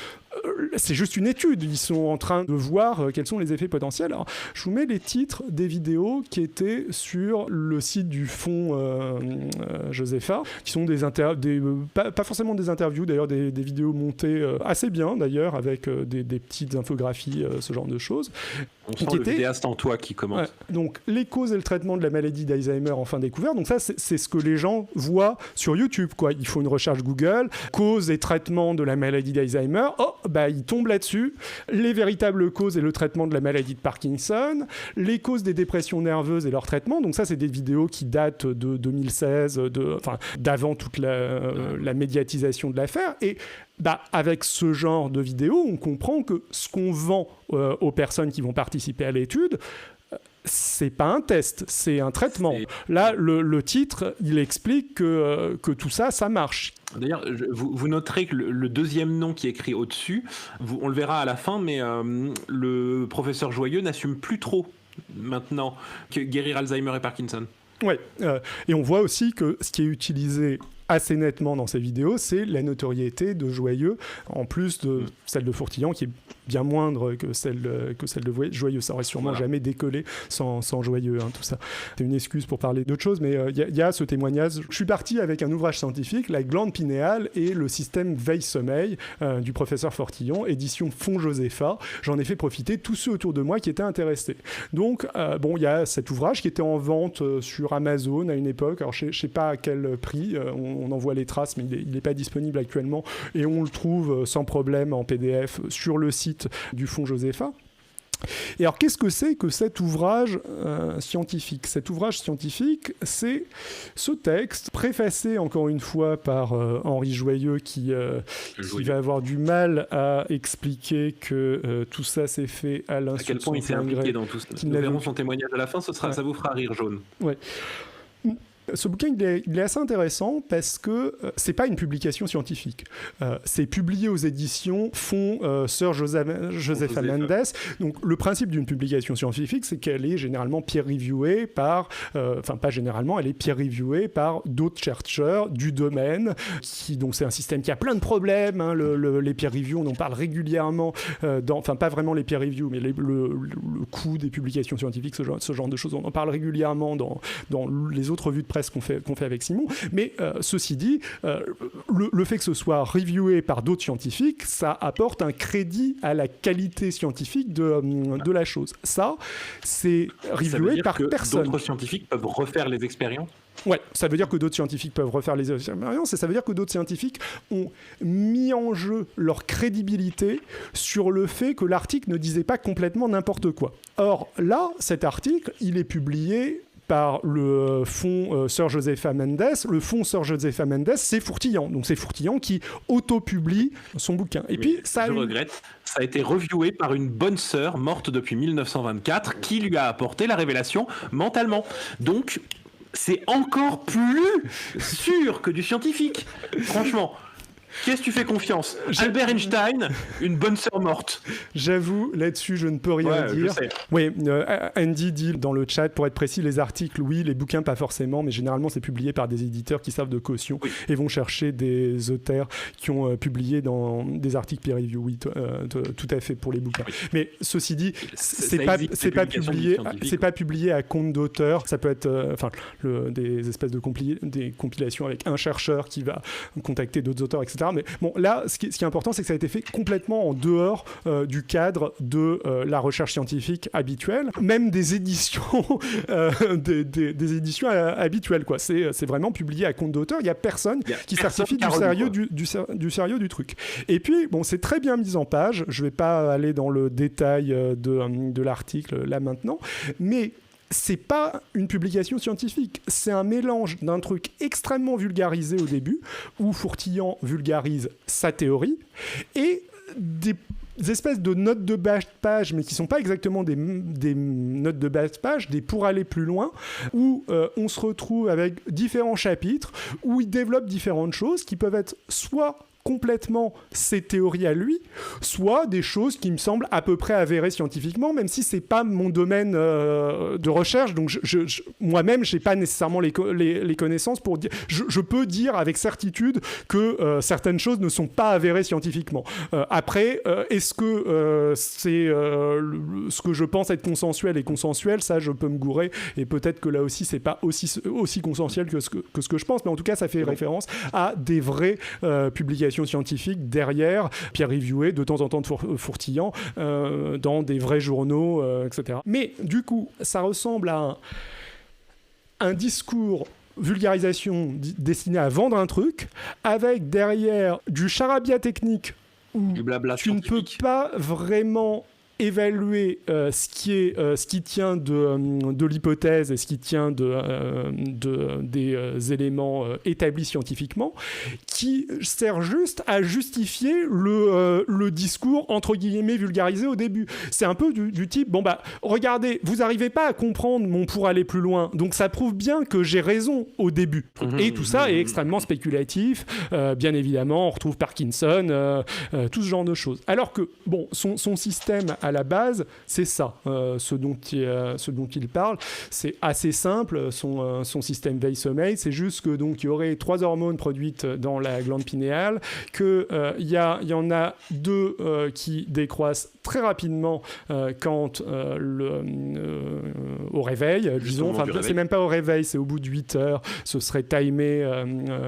c'est juste une étude. Ils sont en train de voir quels sont les effets potentiels. Alors, je vous mets les titres des vidéos qui étaient sur le site du fonds Josepha, qui sont pas forcément des interviews, d'ailleurs des vidéos montées assez bien d'ailleurs, avec des petites infographies, ce genre de choses. On sent le vidéaste en toi qui commente. Ouais, donc, les causes et le traitement de la maladie d'Alzheimer enfin découvert. Donc ça, c'est ce que les gens voient sur YouTube, quoi. Il faut une recherche Google, cause et traitement de la maladie d'Alzheimer. Ils tombent là-dessus. Les véritables causes et le traitement de la maladie de Parkinson, les causes des dépressions nerveuses et leur traitement. Donc ça, c'est des vidéos qui datent de 2016, d'avant toute la médiatisation de l'affaire. Et avec ce genre de vidéos, on comprend que ce qu'on vend aux personnes qui vont participer à l'étude, c'est pas un test, c'est un traitement. Là, le titre, il explique que tout ça marche. D'ailleurs, vous noterez que le deuxième nom qui est écrit au-dessus, on le verra à la fin, mais le professeur Joyeux n'assume plus trop maintenant que guérir Alzheimer et Parkinson. Ouais, et on voit aussi que ce qui est utilisé assez nettement dans ces vidéos, c'est la notoriété de Joyeux, en plus de celle de Fourtillon, qui est bien moindre que celle de Joyeux. Ça aurait sûrement jamais décollé sans Joyeux, hein, tout ça. C'est une excuse pour parler d'autre chose, mais il y a ce témoignage. Je suis parti avec un ouvrage scientifique, La glande pinéale et le système veille-sommeil du professeur Fourtillon, édition Fonds Josepha. J'en ai fait profiter tous ceux autour de moi qui étaient intéressés. Donc, il y a cet ouvrage qui était en vente sur Amazon à une époque. Alors, je ne sais pas à quel prix, on en voit les traces, mais il n'est pas disponible actuellement, et on le trouve sans problème en PDF sur le site du Fonds Josepha. Et alors, qu'est-ce que c'est que cet ouvrage scientifique ? Cet ouvrage scientifique, c'est ce texte, préfacé encore une fois par Henri Joyeux, qui va avoir du mal à expliquer que tout ça s'est fait à l'insu. À quel point il s'est impliqué dans tout ça. Nous verrons son témoignage à la fin, ça vous fera rire jaune. Ouais. Ce bouquin, il est assez intéressant parce que c'est pas une publication scientifique. C'est publié aux éditions Fonds Sir Josepha Mendes. Donc, le principe d'une publication scientifique, c'est qu'elle est généralement peer-reviewée par... pas généralement, elle est peer-reviewée par d'autres chercheurs du domaine. Donc, c'est un système qui a plein de problèmes. Hein, les peer-reviews, on en parle régulièrement. Pas vraiment les peer-reviews, mais le coût des publications scientifiques, ce genre de choses. On en parle régulièrement dans les autres revues de presse qu'on fait avec Simon, mais ceci dit, le fait que ce soit reviewé par d'autres scientifiques, ça apporte un crédit à la qualité scientifique de la chose. Ça, c'est reviewé par personne. D'autres scientifiques peuvent refaire les expériences ? Ouais, ça veut dire que d'autres scientifiques peuvent refaire les expériences, et ça veut dire que d'autres scientifiques ont mis en jeu leur crédibilité sur le fait que l'article ne disait pas complètement n'importe quoi. Or, là, cet article, il est publié par le fonds Sir Josepha Mendes. Le fonds Sir Josepha Mendes, c'est Fourtillon. Donc c'est Fourtillon qui auto-publie son bouquin. Et puis, je regrette, ça a été reviewé par une bonne sœur morte depuis 1924 qui lui a apporté la révélation mentalement. Donc, c'est encore plus sûr que du scientifique. Franchement. Qu'est-ce que tu fais confiance ? Albert Einstein, une bonne sœur morte. J'avoue, là-dessus, je ne peux rien dire. Oui, Andy dit dans le chat, pour être précis, les articles, oui, les bouquins, pas forcément, mais généralement, c'est publié par des éditeurs qui servent de caution et vont chercher des auteurs qui ont publié dans des articles peer-review. Oui, tout à fait pour les bouquins. Oui. Mais ceci dit, c'est pas publié à compte d'auteur. Ça peut être des espèces des compilations avec un chercheur qui va contacter d'autres auteurs, etc. Mais bon, là, ce qui est important, c'est que ça a été fait complètement en dehors du cadre de la recherche scientifique habituelle, même des éditions, des éditions habituelles, quoi. C'est vraiment publié à compte d'auteur. Il n'y a personne qui certifie du sérieux du truc. Et puis, bon, c'est très bien mis en page. Je ne vais pas aller dans le détail de l'article là maintenant, mais c'est pas une publication scientifique, c'est un mélange d'un truc extrêmement vulgarisé au début, où Fourtillon vulgarise sa théorie, et des espèces de notes de bas de page, mais qui sont pas exactement des notes de bas de page, des pour aller plus loin, où on se retrouve avec différents chapitres, où il développe différentes choses qui peuvent être soit complètement ses théories à lui, soit des choses qui me semblent à peu près avérées scientifiquement, même si c'est pas mon domaine de recherche, donc moi-même j'ai pas nécessairement les connaissances pour dire, je peux dire avec certitude que certaines choses ne sont pas avérées scientifiquement. Après, est-ce que c'est ce que je pense être consensuel et consensuel, ça je peux me gourer, et peut-être que là aussi c'est pas aussi consensuel que ce que je pense, mais en tout cas ça fait référence à des vraies publications scientifiques derrière, peer-reviewées de temps en temps de Fourtillon, dans des vrais journaux, etc. Mais du coup, ça ressemble à un discours vulgarisation destiné à vendre un truc, avec derrière du charabia technique où tu ne peux pas vraiment évaluer ce qui tient de l'hypothèse et ce qui tient des éléments établis scientifiquement, qui sert juste à justifier le discours entre guillemets vulgarisé au début. C'est un peu du type, regardez, vous n'arrivez pas à comprendre mon pour aller plus loin, donc ça prouve bien que j'ai raison au début. Et tout ça est extrêmement spéculatif. Bien évidemment, on retrouve Parkinson, tout ce genre de choses. Alors que, son système à la base, c'est ça, ce dont il parle. C'est assez simple, son système veille-sommeil. C'est juste que donc il y aurait 3 hormones produites dans la glande pinéale, qu'il y en a 2 qui décroissent très rapidement quand au réveil, disons. C'est même pas au réveil, c'est au bout de 8 heures. Ce serait timé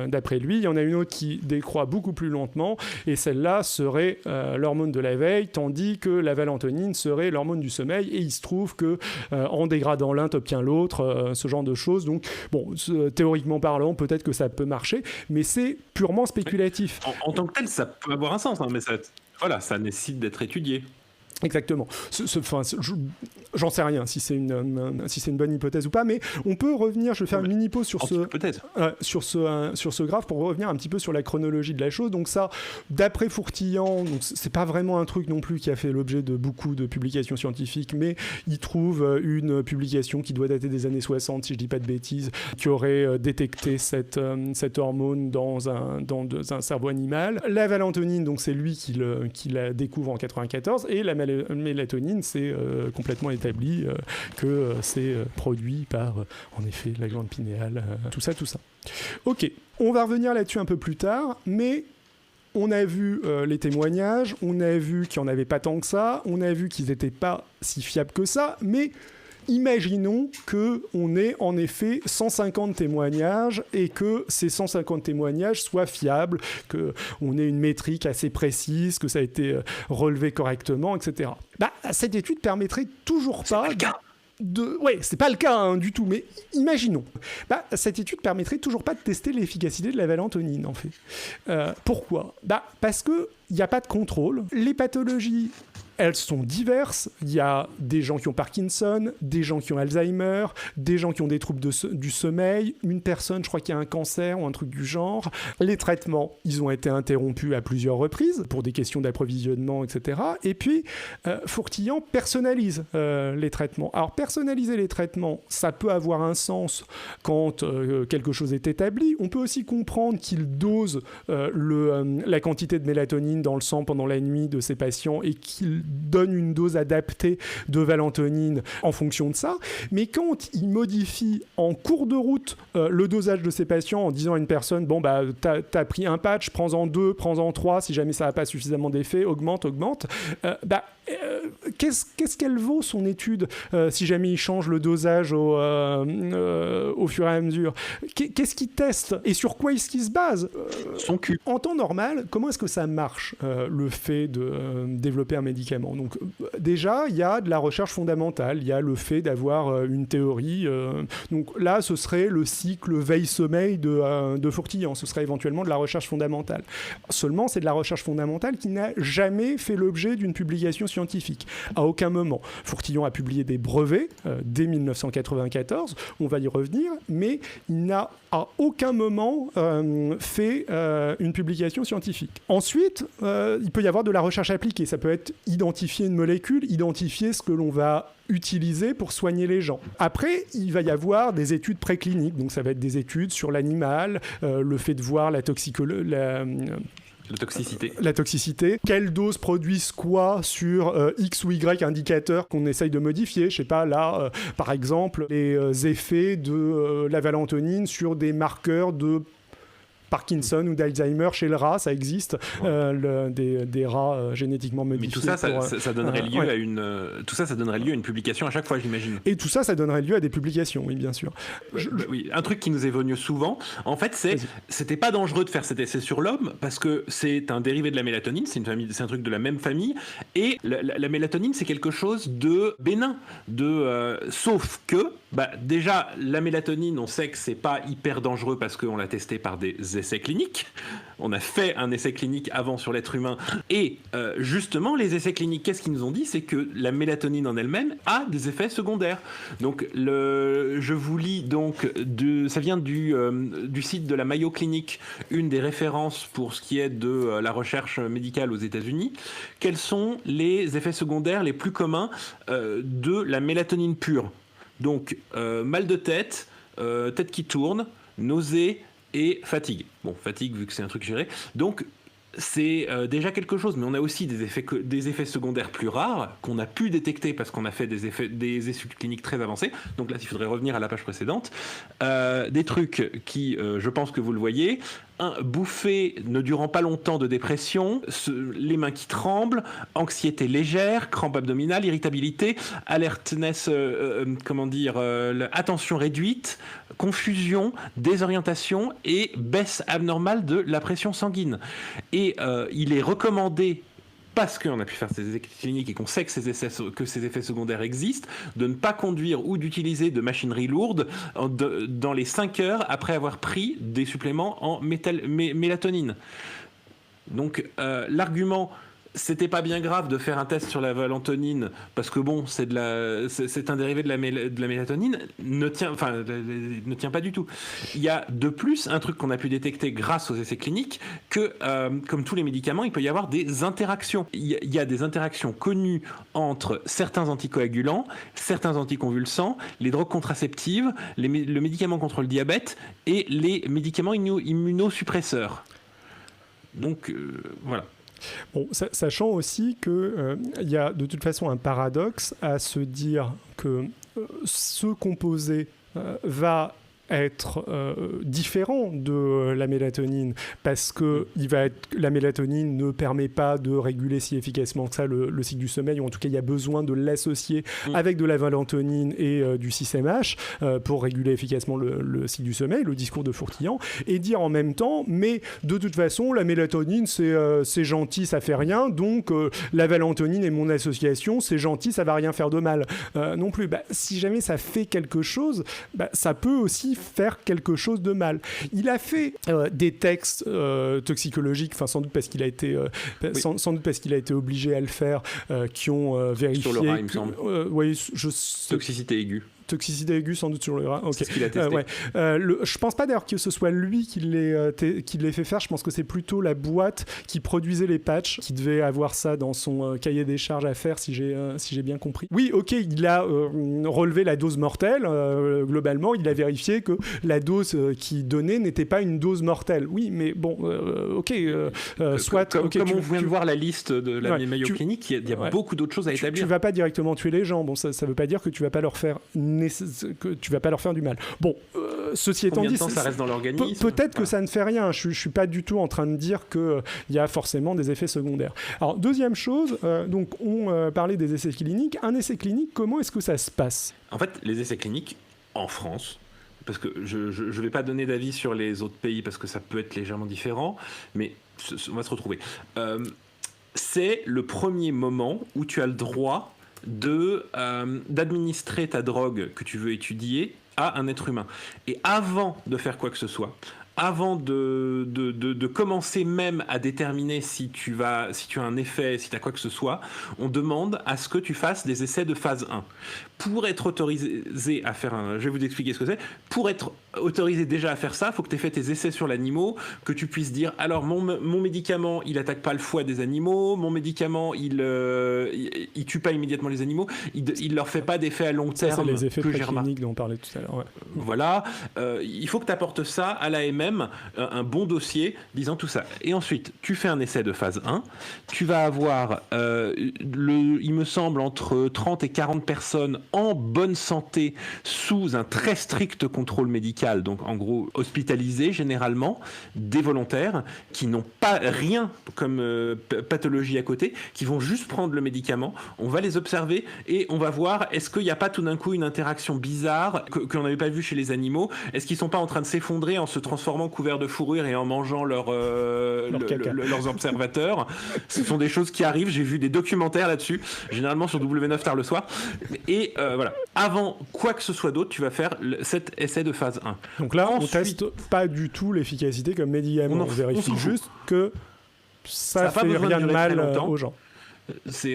d'après lui. Il y en a une autre qui décroît beaucoup plus lentement, et celle-là serait l'hormone de la veille, tandis que la valentonine serait l'hormone du sommeil. Et il se trouve que en dégradant l'un, t'obtiens l'autre, ce genre de choses. Donc, théoriquement parlant, peut-être que ça peut marcher, mais c'est purement spéculatif. En tant que tel, ça peut avoir un sens, mais ça nécessite d'être étudié. Exactement. J'en sais rien si c'est une bonne hypothèse ou pas, mais on peut revenir. Je vais faire une mini pause sur ce graphe pour revenir un petit peu sur la chronologie de la chose. Donc ça, d'après Fourtillant, donc c'est pas vraiment un truc non plus qui a fait l'objet de beaucoup de publications scientifiques, mais il trouve une publication qui doit dater des années 60, si je dis pas de bêtises, qui aurait détecté cette hormone dans un cerveau animal. La valentonine, donc c'est lui qui la découvre en 94, et la mélatonine, c'est complètement établi que c'est produit par, en effet, la glande pinéale, tout ça. Ok, on va revenir là-dessus un peu plus tard, mais on a vu les témoignages, on a vu qu'il n'y en avait pas tant que ça, on a vu qu'ils n'étaient pas si fiables que ça, mais imaginons qu'on ait en effet 150 témoignages et que ces 150 témoignages soient fiables, qu'on ait une métrique assez précise, que ça a été relevé correctement, etc. Cette étude permettrait toujours pas... c'est pas le cas du tout, mais imaginons. Cette étude permettrait toujours pas de tester l'efficacité de la valentonine, en fait. Pourquoi ? Parce qu'il n'y a pas de contrôle. Les pathologies... elles sont diverses. Il y a des gens qui ont Parkinson, des gens qui ont Alzheimer, des gens qui ont des troubles du sommeil, une personne, je crois, qui a un cancer ou un truc du genre. Les traitements, ils ont été interrompus à plusieurs reprises pour des questions d'approvisionnement, etc. Et puis, Fourtillant personnalise les traitements. Alors, personnaliser les traitements, ça peut avoir un sens quand quelque chose est établi. On peut aussi comprendre qu'il dose la quantité de mélatonine dans le sang pendant la nuit de ses patients et qu'il donne une dose adaptée de valentonine en fonction de ça. Mais quand il modifie en cours de route le dosage de ses patients en disant à une personne, t'as pris un patch, prends-en 2, prends-en 3, si jamais ça n'a pas suffisamment d'effet, augmente, qu'est-ce qu'elle vaut son étude si jamais il change le dosage au fur et à mesure? Qu'est-ce qu'il teste et sur quoi est-ce qu'il se base? Son cul. En temps normal, comment est-ce que ça marche, le fait de développer un médicament? Donc déjà, il y a de la recherche fondamentale, il y a le fait d'avoir une théorie. Donc là, ce serait le cycle veille-sommeil de Fourtillant, ce serait éventuellement de la recherche fondamentale. Seulement, c'est de la recherche fondamentale qui n'a jamais fait l'objet d'une publication scientifique. À aucun moment. Fourtillant a publié des brevets dès 1994, on va y revenir, mais il n'a à aucun moment fait une publication scientifique. Ensuite, il peut y avoir de la recherche appliquée. Ça peut être identifier une molécule, identifier ce que l'on va utiliser pour soigner les gens. Après, il va y avoir des études précliniques, donc ça va être des études sur l'animal, le fait de voir la toxicité. Quelle dose produisent quoi sur X ou Y indicateurs qu'on essaye de modifier. Je sais pas, là, par exemple, les effets de la valentonine sur des marqueurs de Parkinson ou d'Alzheimer chez le rat, ça existe, des rats génétiquement modifiés. Mais tout ça, ça donnerait lieu à tout ça, ça donnerait lieu à une publication à chaque fois, j'imagine. Et tout ça, ça donnerait lieu à des publications, oui, bien sûr. Oui, un truc qui nous est venu souvent, en fait, c'était pas dangereux de faire cet essai sur l'homme parce que c'est un dérivé de la mélatonine, c'est un truc de la même famille, et la mélatonine, c'est quelque chose de bénin, sauf que, déjà, la mélatonine, on sait que c'est pas hyper dangereux parce qu'on l'a testé par des essais essais cliniques. On a fait un essai clinique avant sur l'être humain. Et justement, les essais cliniques, qu'est-ce qu'ils nous ont dit? C'est que la mélatonine en elle-même a des effets secondaires. Donc, je vous lis donc, ça vient du site de la Mayo Clinic, une des références pour ce qui est de la recherche médicale aux États-Unis. Quels sont les effets secondaires les plus communs de la mélatonine pure? Donc, mal de tête, tête qui tourne, nausée et fatigue. Bon, fatigue vu que c'est un truc géré. Donc, c'est déjà quelque chose, mais on a aussi des effets secondaires plus rares qu'on a pu détecter parce qu'on a fait des études cliniques très avancées. Donc là, il faudrait revenir à la page précédente. Des trucs qui, je pense que vous le voyez, bouffée ne durant pas longtemps de dépression, les mains qui tremblent, anxiété légère, crampe abdominale, irritabilité, alertness, attention réduite, confusion, désorientation et baisse abnormale de la pression sanguine. Et il est recommandé, parce qu'on a pu faire ces essais cliniques et qu'on sait que ces effets secondaires existent, de ne pas conduire ou d'utiliser de machinerie lourde dans les 5 heures après avoir pris des suppléments en mélatonine. Donc l'argument c'était pas bien grave de faire un test sur la valentonine parce que bon, c'est un dérivé de la mélatonine, ne tient pas du tout. Il y a de plus un truc qu'on a pu détecter grâce aux essais cliniques que, comme tous les médicaments, il peut y avoir des interactions. Il y a des interactions connues entre certains anticoagulants, certains anticonvulsants, les drogues contraceptives, le médicament contre le diabète et les médicaments immunosuppresseurs. Donc, voilà. Bon, sachant aussi qu'il y a de toute façon un paradoxe à se dire que ce composé va être différent de la mélatonine parce que la mélatonine ne permet pas de réguler si efficacement que ça le cycle du sommeil, ou en tout cas il y a besoin de l'associer avec de la valentonine et du 6-MH pour réguler efficacement le cycle du sommeil, le discours de Fourtillant, et dire en même temps mais de toute façon la mélatonine c'est gentil, ça fait rien, donc la valentonine et mon association c'est gentil, ça va rien faire de mal non plus. Si jamais ça fait quelque chose, ça peut aussi faire quelque chose de mal. Il a fait des textes toxicologiques, sans doute parce qu'il a été sans doute parce qu'il a été obligé à le faire, qui ont vérifié sur le rat, il me semble. Toxicité aiguë. Toxicité aiguë, sans doute sur le rat. Okay. C'est ce qu'il a testé. Je pense pas d'ailleurs que ce soit lui qui l'ait fait faire. Je pense que c'est plutôt la boîte qui produisait les patchs qui devait avoir ça dans son cahier des charges à faire, si j'ai bien compris. Oui, ok, il a relevé la dose mortelle. Globalement, il a vérifié que la dose qu'il donnait n'était pas une dose mortelle. Oui, mais bon, ok. Soit. Comme on vient de tu voir la liste de la Mayo Clinic, il y a beaucoup d'autres choses à établir. Tu vas pas directement tuer les gens. Bon, ça veut pas dire que tu vas pas leur faire du mal. Bon, ceci étant dit, combien de temps ça reste dans l'organisme? Peut-être que ça ne fait rien. Je suis pas du tout en train de dire qu'il y a forcément des effets secondaires. Alors, deuxième chose, donc on parlait des essais cliniques. Un essai clinique, comment est-ce que ça se passe? En fait, les essais cliniques, en France, parce que je ne vais pas donner d'avis sur les autres pays parce que ça peut être légèrement différent, mais on va se retrouver. C'est le premier moment où tu as le droit d'administrer ta drogue que tu veux étudier à un être humain. Et avant de faire quoi que ce soit, avant de commencer même à déterminer si tu as un effet, si tu as quoi que ce soit, on demande à ce que tu fasses des essais de phase 1. Pour être autorisé à faire je vais vous expliquer ce que c'est. Pour être autorisé déjà à faire ça, il faut que tu aies fait tes essais sur l'animal, que tu puisses dire alors mon médicament, il attaque pas le foie des animaux, mon médicament, il tue pas immédiatement les animaux, il leur fait pas d'effet à long terme. Ça, c'est les effets précliniques dont on parlait tout à l'heure. Ouais. Voilà, il faut que tu apportes ça à l'AMM, un bon dossier disant tout ça. Et ensuite, tu fais un essai de phase 1, tu vas avoir, il me semble, entre 30 et 40 personnes en bonne santé sous un très strict contrôle médical, donc en gros hospitalisés généralement, des volontaires qui n'ont pas rien comme pathologie à côté, qui vont juste prendre le médicament, on va les observer et on va voir est-ce qu'il n'y a pas tout d'un coup une interaction bizarre qu'on n'avait pas vue chez les animaux, est-ce qu'ils ne sont pas en train de s'effondrer en se transformant couverts de fourrure et en mangeant leurs observateurs. Ce sont des choses qui arrivent, j'ai vu des documentaires là-dessus, généralement sur W9 tard le soir, et voilà. Avant quoi que ce soit d'autre, tu vas faire cet essai de phase 1. première. Donc là, on teste pas du tout l'efficacité comme médicament. On vérifie juste que ça fait rien de mal aux gens.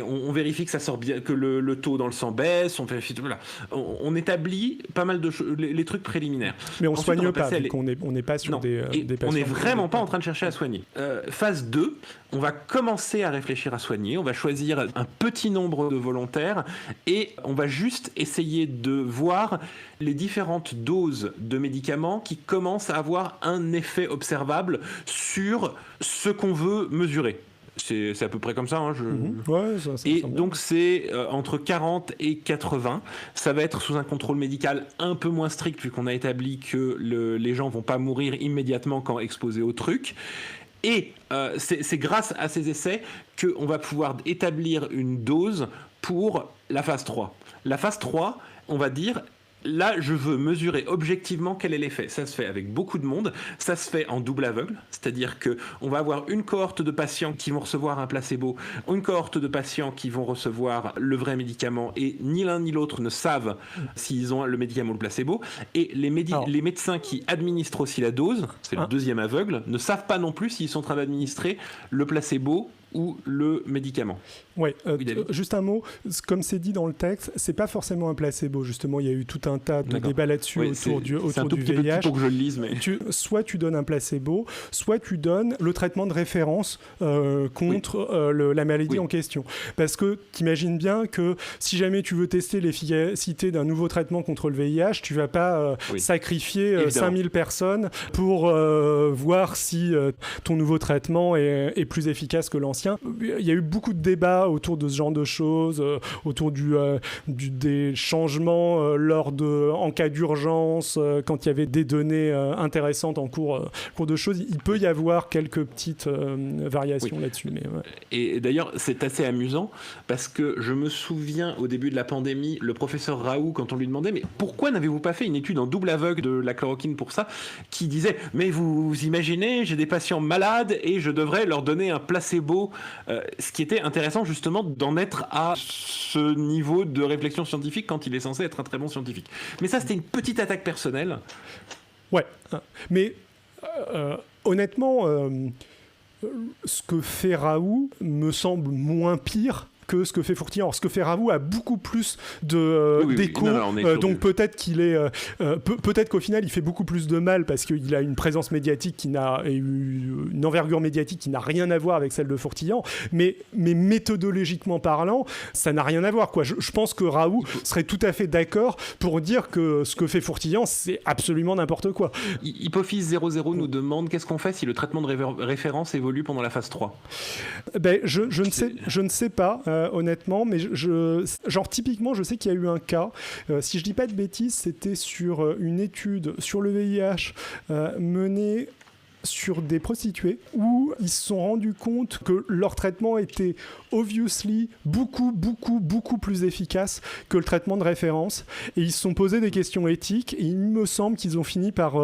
On vérifie que ça sort bien, que le taux dans le sang baisse, on vérifie tout, voilà. On établit pas mal de choses, les trucs préliminaires. Mais on soigne pas, vu qu'on n'est pas sur des patients. On n'est vraiment pas en train de chercher à soigner. Phase 2, on va commencer à réfléchir à soigner, on va choisir un petit nombre de volontaires et on va juste essayer de voir les différentes doses de médicaments qui commencent à avoir un effet observable sur ce qu'on veut mesurer. C'est à peu près comme ça. Hein, ouais, ça et donc c'est entre 40 et 80. Ça va être sous un contrôle médical un peu moins strict vu qu'on a établi que les gens vont pas mourir immédiatement quand exposés au truc. Et c'est grâce à ces essais qu'on va pouvoir établir une dose pour la phase 3. La phase 3, on va dire... Là, je veux mesurer objectivement quel est l'effet. Ça se fait avec beaucoup de monde. Ça se fait en double aveugle, c'est-à-dire qu'on va avoir une cohorte de patients qui vont recevoir un placebo, une cohorte de patients qui vont recevoir le vrai médicament, et ni l'un ni l'autre ne savent s'ils ont le médicament ou le placebo. Et les médecins qui administrent aussi la dose, c'est le deuxième aveugle, ne savent pas non plus s'ils sont en train d'administrer le placebo ou le médicament. Ouais, juste un mot, comme c'est dit dans le texte, c'est pas forcément un placebo, justement, il y a eu tout un tas de débats là-dessus autour du VIH. C'est un tout petit peu pour que je le lise, mais... Soit tu donnes un placebo, soit tu donnes le traitement de référence contre la maladie en question. Parce que t'imagines bien que si jamais tu veux tester l'efficacité d'un nouveau traitement contre le VIH, tu vas pas sacrifier 5000 personnes pour voir si ton nouveau traitement est plus efficace que l'ancien. Il y a eu beaucoup de débats autour de ce genre de choses, autour des changements en cas d'urgence, quand il y avait des données intéressantes en cours de choses. Il peut y avoir quelques petites variations là-dessus. Mais, Et d'ailleurs, c'est assez amusant parce que je me souviens au début de la pandémie, le professeur Raoult, quand on lui demandait « Mais pourquoi n'avez-vous pas fait une étude en double aveugle de la chloroquine pour ça ?» qui disait « Mais vous imaginez, j'ai des patients malades et je devrais leur donner un placebo. » Ce qui était intéressant justement d'en être à ce niveau de réflexion scientifique quand il est censé être un très bon scientifique. Mais ça, c'était une petite attaque personnelle. Ouais, mais honnêtement, ce que fait Raoult me semble moins pire que ce que fait Fourtillon. Alors, ce que fait Raoult a beaucoup plus d'écho, donc peut-être qu'il est, peut-être qu'au final il fait beaucoup plus de mal parce qu'il a une présence médiatique une envergure médiatique qui n'a rien à voir avec celle de Fourtillon, mais méthodologiquement parlant, ça n'a rien à voir, quoi. Je pense que Raoult serait tout à fait d'accord pour dire que ce que fait Fourtillon, c'est absolument n'importe quoi. Hypophyse 00 nous demande qu'est-ce qu'on fait si le traitement de référence évolue pendant la phase 3. Je ne sais pas. Honnêtement, mais genre typiquement, je sais qu'il y a eu un cas, si je dis pas de bêtises, c'était sur une étude sur le VIH menée sur des prostituées où ils se sont rendus compte que leur traitement était obviously beaucoup plus efficace que le traitement de référence, et ils se sont posé des questions éthiques, et il me semble qu'ils ont fini par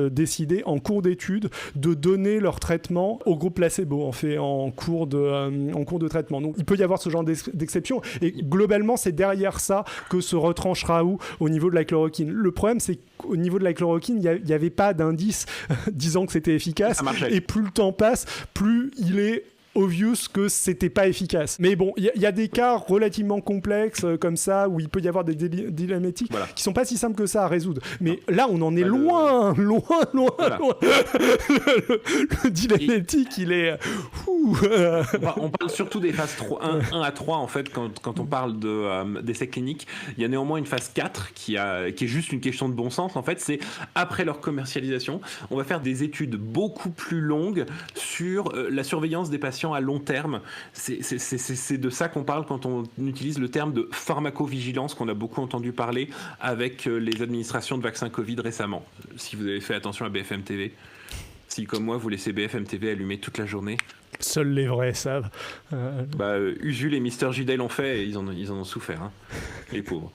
décider en cours d'étude de donner leur traitement au groupe placebo en cours de traitement. Donc il peut y avoir ce genre d'exception, et globalement c'est derrière ça que se retranche Raoult au niveau de la chloroquine. Le problème, c'est qu'au niveau de la chloroquine, il n'y avait pas d'indice disant que c'était efficace, et plus le temps passe, plus il est obvious que c'était pas efficace. Mais bon, il y a des cas relativement complexes comme ça où il peut y avoir des dilemmes éthiques qui sont pas si simples que ça à résoudre. Mais là, on en est loin. Le dilemme éthique, il est... On parle surtout des phases 1 à 3 en fait quand on parle d'essais cliniques. Il y a néanmoins une phase 4 qui est juste une question de bon sens. En fait, c'est après leur commercialisation, on va faire des études beaucoup plus longues sur la surveillance des patients à long terme. C'est de ça qu'on parle quand on utilise le terme de pharmacovigilance qu'on a beaucoup entendu parler avec les administrations de vaccins Covid récemment. Si vous avez fait attention à BFM TV, si comme moi vous laissez BFM TV allumé toute la journée. Seuls les vrais savent. Usul et Mister Gidel l'ont fait et ils en ont souffert, hein, les pauvres.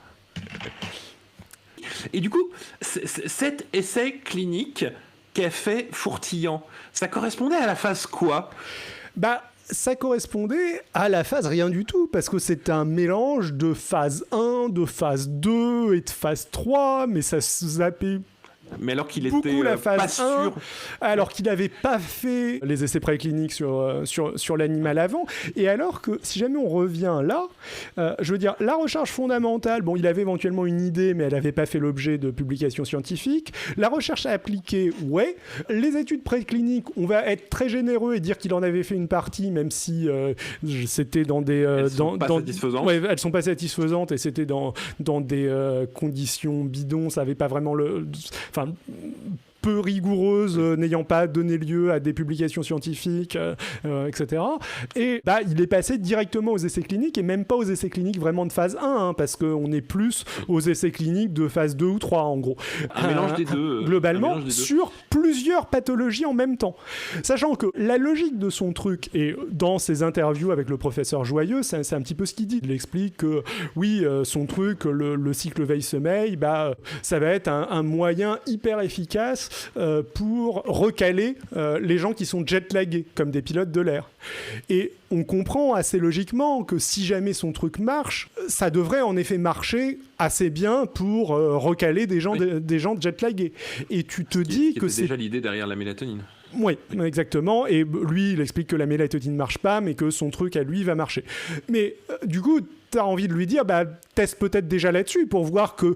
Et du coup, cet essai clinique qu'a fait Fourtillon, ça correspondait à la phase quoi ? Ça correspondait à la phase rien du tout, parce que c'est un mélange de phase 1, de phase 2 et de phase 3, mais ça zappait Mais alors qu'il beaucoup était la phase pas sûr. 1, alors qu'il n'avait pas fait les essais précliniques sur l'animal avant, et alors que si jamais on revient là, je veux dire, la recherche fondamentale, bon, il avait éventuellement une idée, mais elle n'avait pas fait l'objet de publications scientifiques. La recherche appliquée, ouais. Les études précliniques, on va être très généreux et dire qu'il en avait fait une partie, même si c'était dans des... elles sont pas satisfaisantes. Ouais, elles sont pas satisfaisantes, et c'était dans des conditions bidons, ça n'avait pas vraiment enfin, peu rigoureuse, n'ayant pas donné lieu à des publications scientifiques, etc. Et il est passé directement aux essais cliniques, et même pas aux essais cliniques vraiment de phase 1, hein, parce qu'on est plus aux essais cliniques de phase 2 ou 3, en gros. Un mélange des deux. Globalement, sur plusieurs pathologies en même temps. Sachant que la logique de son truc, et dans ses interviews avec le professeur Joyeux, c'est un petit peu ce qu'il dit. Il explique que, oui, son truc, le cycle veille-sommeil, ça va être un moyen hyper efficace pour recaler les gens qui sont jet-lagués, comme des pilotes de l'air. Et on comprend assez logiquement que si jamais son truc marche, ça devrait en effet marcher assez bien pour recaler des gens jet-lagués. Et tu te dis que c'est déjà l'idée derrière la mélatonine. Oui, exactement. Et lui, il explique que la mélatonine ne marche pas, mais que son truc à lui va marcher. Mais du coup, tu as envie de lui dire, teste peut-être déjà là-dessus pour voir que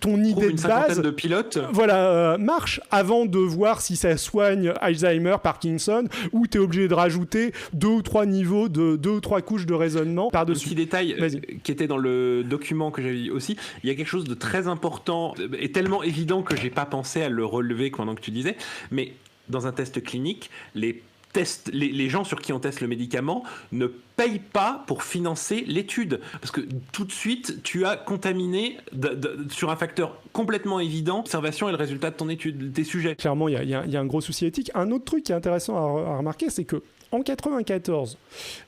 ton idée de base de pilotes marche, avant de voir si ça soigne Alzheimer, Parkinson, ou tu es obligé de rajouter 2 ou 3 niveaux, 2 ou 3 couches de raisonnement par-dessus. Un petit détail qui était dans le document que j'avais vu aussi, il y a quelque chose de très important et tellement évident que j'ai pas pensé à le relever pendant que tu disais, mais dans un test clinique, les gens sur qui on teste le médicament ne payent pas pour financer l'étude. Parce que tout de suite, tu as contaminé sur un facteur complètement évident l'observation et le résultat de ton étude, tes sujets. Clairement, il y a un gros souci éthique. Un autre truc qui est intéressant à remarquer, c'est que en 94,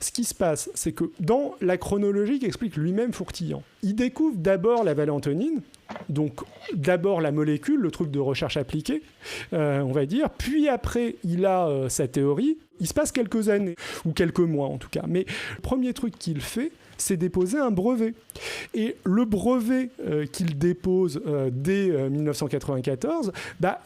ce qui se passe, c'est que dans la chronologie qu'explique lui-même Fourtillant, il découvre d'abord la valentonine, donc d'abord la molécule, le truc de recherche appliquée, on va dire, puis après il a sa théorie. Il se passe quelques années, ou quelques mois en tout cas, mais le premier truc qu'il fait, c'est déposer un brevet. Et le brevet qu'il dépose dès 1994,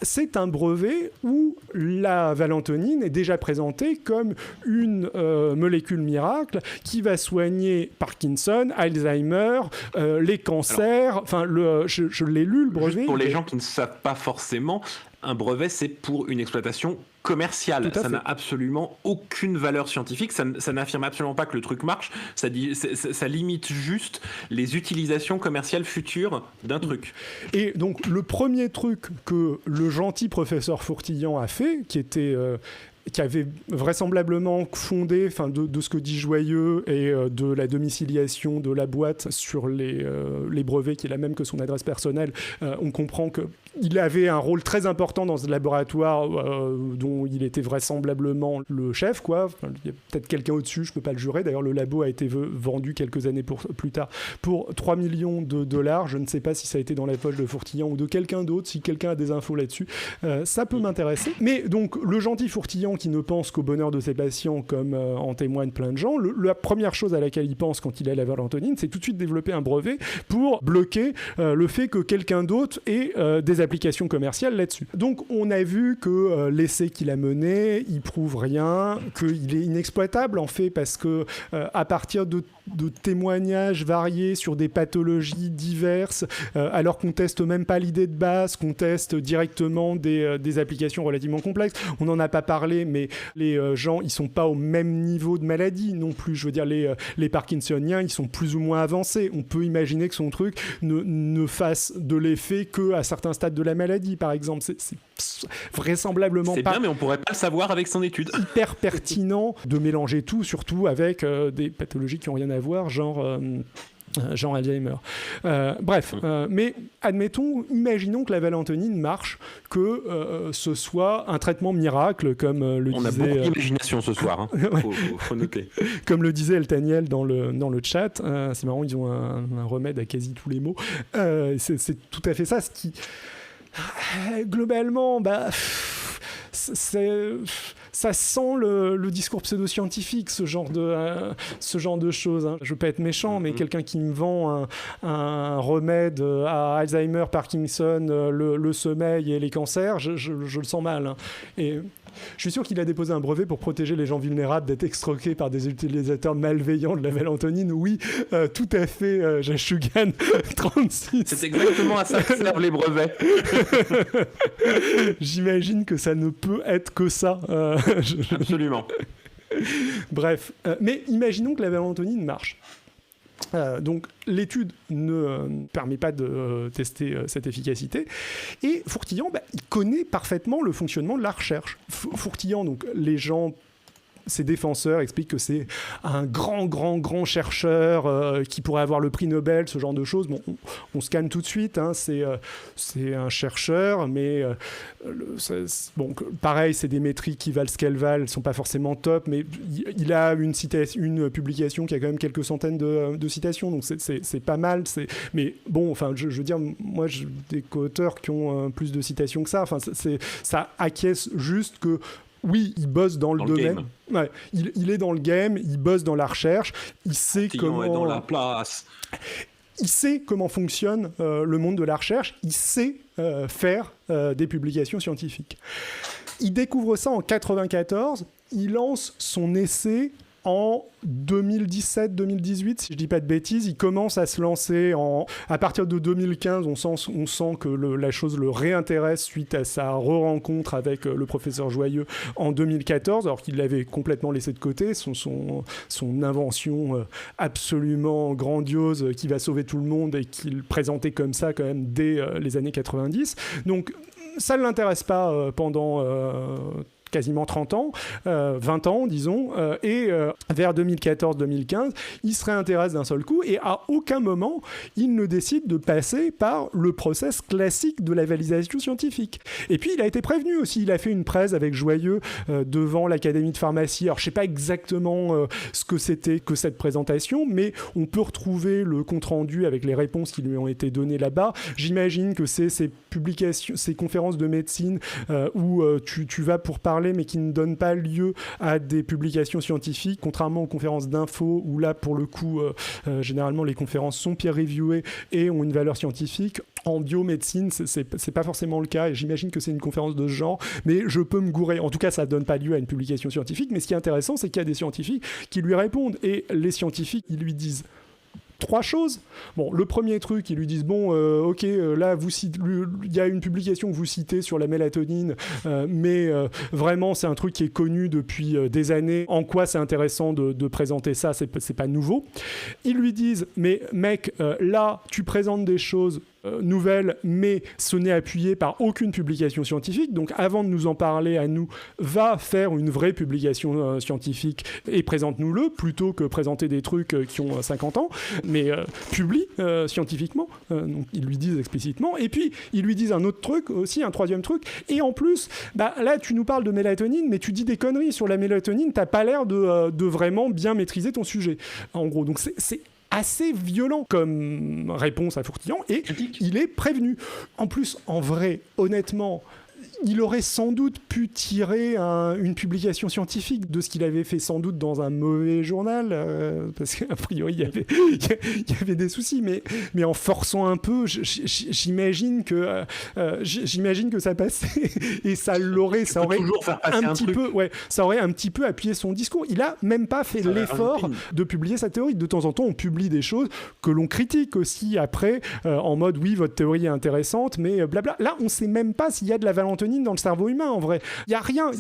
c'est un brevet où la valentonine est déjà présentée comme une molécule miracle qui va soigner Parkinson, Alzheimer, les cancers. Je l'ai lu, le brevet. Juste pour les gens qui ne savent pas forcément, un brevet, c'est pour une exploitation commerciale. Ça n'a absolument aucune valeur scientifique. Ça n'affirme absolument pas que le truc marche. Ça limite juste les utilisations commerciales futures d'un truc. Et donc, le premier truc que le gentil professeur Fourtillant a fait, qui avait vraisemblablement fondé, de ce que dit Joyeux, et de la domiciliation de la boîte sur les brevets, qui est la même que son adresse personnelle, on comprend qu'il avait un rôle très important dans ce laboratoire dont il était vraisemblablement le chef, quoi. Il y a peut-être quelqu'un au-dessus, je ne peux pas le jurer. D'ailleurs, le labo a été vendu quelques années plus tard pour 3 millions de dollars. Je ne sais pas si ça a été dans la poche de Fourtillant ou de quelqu'un d'autre. Si quelqu'un a des infos là-dessus, ça peut m'intéresser. Mais donc, le gentil Fourtillant qui ne pense qu'au bonheur de ses patients, comme en témoignent plein de gens, la première chose à laquelle il pense quand il a la valentonine, c'est tout de suite développer un brevet pour bloquer le fait que quelqu'un d'autre ait des applications commerciales là-dessus. Donc on a vu que l'essai qu'il a mené, il prouve rien, qu'il est inexploitable en fait, parce que à partir de témoignages variés sur des pathologies diverses, alors qu'on teste même pas l'idée de base, qu'on teste directement des applications relativement complexes. On n'en a pas parlé, mais les gens, ils sont pas au même niveau de maladie non plus. Je veux dire, les Parkinsoniens, ils sont plus ou moins avancés. On peut imaginer que son truc ne fasse de l'effet qu'à certains stades de la maladie, par exemple. C'est vraisemblablement c'est pas... C'est bien, mais on pourrait pas le savoir avec son étude. Hyper pertinent de mélanger tout, surtout avec des pathologies qui ont rien à voir, genre Alzheimer. Mais admettons, imaginons que la valentonine marche, que ce soit un traitement miracle, comme le disait... On a beaucoup d'imagination ce soir, hein. Faut noter. Comme le disait Eltaniel dans le chat, c'est marrant, ils ont un remède à quasi tous les mots. C'est tout à fait ça, ce qui... globalement, c'est ça sent le discours pseudo-scientifique, ce genre de choses. Hein. Je veux pas être méchant, mais quelqu'un qui me vend un remède à Alzheimer, Parkinson, le sommeil et les cancers, je le sens mal. Hein. Et je suis sûr qu'il a déposé un brevet pour protéger les gens vulnérables d'être extroqués par des utilisateurs malveillants de la mélatonine. Oui, tout à fait, Jashugan 36. C'est exactement à ça que servent les brevets. J'imagine que ça ne peut être que ça. Absolument. Bref, mais imaginons que la mélatonine marche. Donc l'étude ne permet pas de tester cette efficacité et Fourtillan, il connaît parfaitement le fonctionnement de la recherche. Fourtillan, donc les gens, ses défenseurs expliquent que c'est un grand chercheur qui pourrait avoir le prix Nobel, ce genre de choses. Bon, on se calme tout de suite, hein, c'est un chercheur, mais bon, pareil, c'est des métriques qui valent ce qu'elles valent, elles sont pas forcément top, mais il a une publication qui a quand même quelques centaines de citations, donc c'est pas mal. Mais bon, enfin, je veux dire, moi, j'ai des co-auteurs qui ont plus de citations que ça. Enfin, ça acquiesce juste que oui, il bosse dans le domaine. Ouais, il est dans le game, il bosse dans la recherche, il sait comment. Est dans la place. Il sait comment fonctionne le monde de la recherche, il sait faire des publications scientifiques. Il découvre ça en 1994, il lance son essai en 2017-2018, si je dis pas de bêtises. Il commence à se lancer à partir de 2015, on sent que la chose le réintéresse suite à sa re-rencontre avec le professeur Joyeux en 2014, alors qu'il l'avait complètement laissé de côté, son invention absolument grandiose qui va sauver tout le monde et qu'il présentait comme ça quand même dès les années 90. Donc ça ne l'intéresse pas pendant quasiment 30 ans, 20 ans disons, et vers 2014-2015, il se réintéresse d'un seul coup et à aucun moment il ne décide de passer par le process classique de la validation scientifique. Et puis il a été prévenu aussi, il a fait une presse avec Joyeux devant l'Académie de pharmacie. Alors je sais pas exactement ce que c'était que cette présentation, mais on peut retrouver le compte-rendu avec les réponses qui lui ont été données là-bas. J'imagine que c'est ces publications, ces conférences de médecine où tu vas pour parler mais qui ne donnent pas lieu à des publications scientifiques, contrairement aux conférences d'info où là pour le coup généralement les conférences sont peer-reviewées et ont une valeur scientifique. En biomédecine c'est pas forcément le cas et j'imagine que c'est une conférence de ce genre, mais je peux me gourer. En tout cas ça donne pas lieu à une publication scientifique, mais ce qui est intéressant c'est qu'il y a des scientifiques qui lui répondent et les scientifiques ils lui disent 3 choses. Bon, le premier truc, ils lui disent bon, ok, là il y a une publication que vous citez sur la mélatonine, mais vraiment c'est un truc qui est connu depuis des années. En quoi c'est intéressant de présenter ça, c'est pas nouveau. Ils lui disent mais mec, là tu présentes des choses nouvelle, mais ce n'est appuyé par aucune publication scientifique. Donc, avant de nous en parler à nous, va faire une vraie publication scientifique et présente-nous-le, plutôt que présenter des trucs qui ont 50 ans, mais publie scientifiquement. Donc, ils lui disent explicitement. Et puis, ils lui disent un autre truc aussi, un troisième truc. Et en plus, là, tu nous parles de mélatonine, mais tu dis des conneries sur la mélatonine, t'as pas l'air de vraiment bien maîtriser ton sujet. En gros, donc c'est assez violent comme réponse à Fourtillan et il est prévenu. En plus, en vrai, honnêtement, il aurait sans doute pu tirer une publication scientifique de ce qu'il avait fait sans doute dans un mauvais journal, parce qu'a priori il y avait des soucis, mais en forçant un peu, j'imagine que ça passait et ça aurait un petit peu appuyé son discours. Il a même pas fait l'effort de publier sa théorie. De temps en temps, on publie des choses que l'on critique aussi après, en mode oui, votre théorie est intéressante, mais blabla. Là, on sait même pas s'il y a de la mélatonine dans le cerveau humain, en vrai. Il y a rien.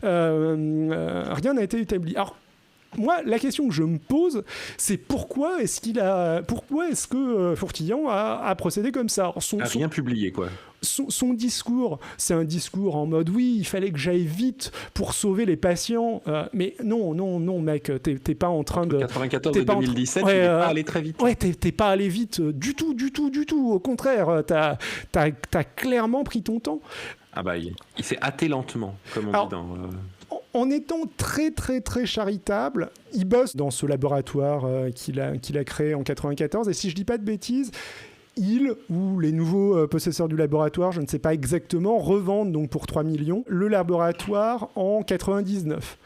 Rien n'a été établi. Alors, moi, la question que je me pose, c'est pourquoi est-ce que Fourtillan a procédé comme ça? Rien publié, quoi. Son discours, c'est un discours en mode oui, il fallait que j'aille vite pour sauver les patients, mais non, mec, t'es pas en train de. 94 et 2017, il n'est pas allé très vite. Ouais, t'es pas allé vite du tout. Au contraire, t'as clairement pris ton temps. Ah bah, il s'est hâté lentement, comme on dit dans. En étant très très très charitable, il bosse dans ce laboratoire qu'il a créé en 94, et si je dis pas de bêtises, il ou les nouveaux possesseurs du laboratoire, je ne sais pas exactement, revendent donc pour 3 millions le laboratoire en 99.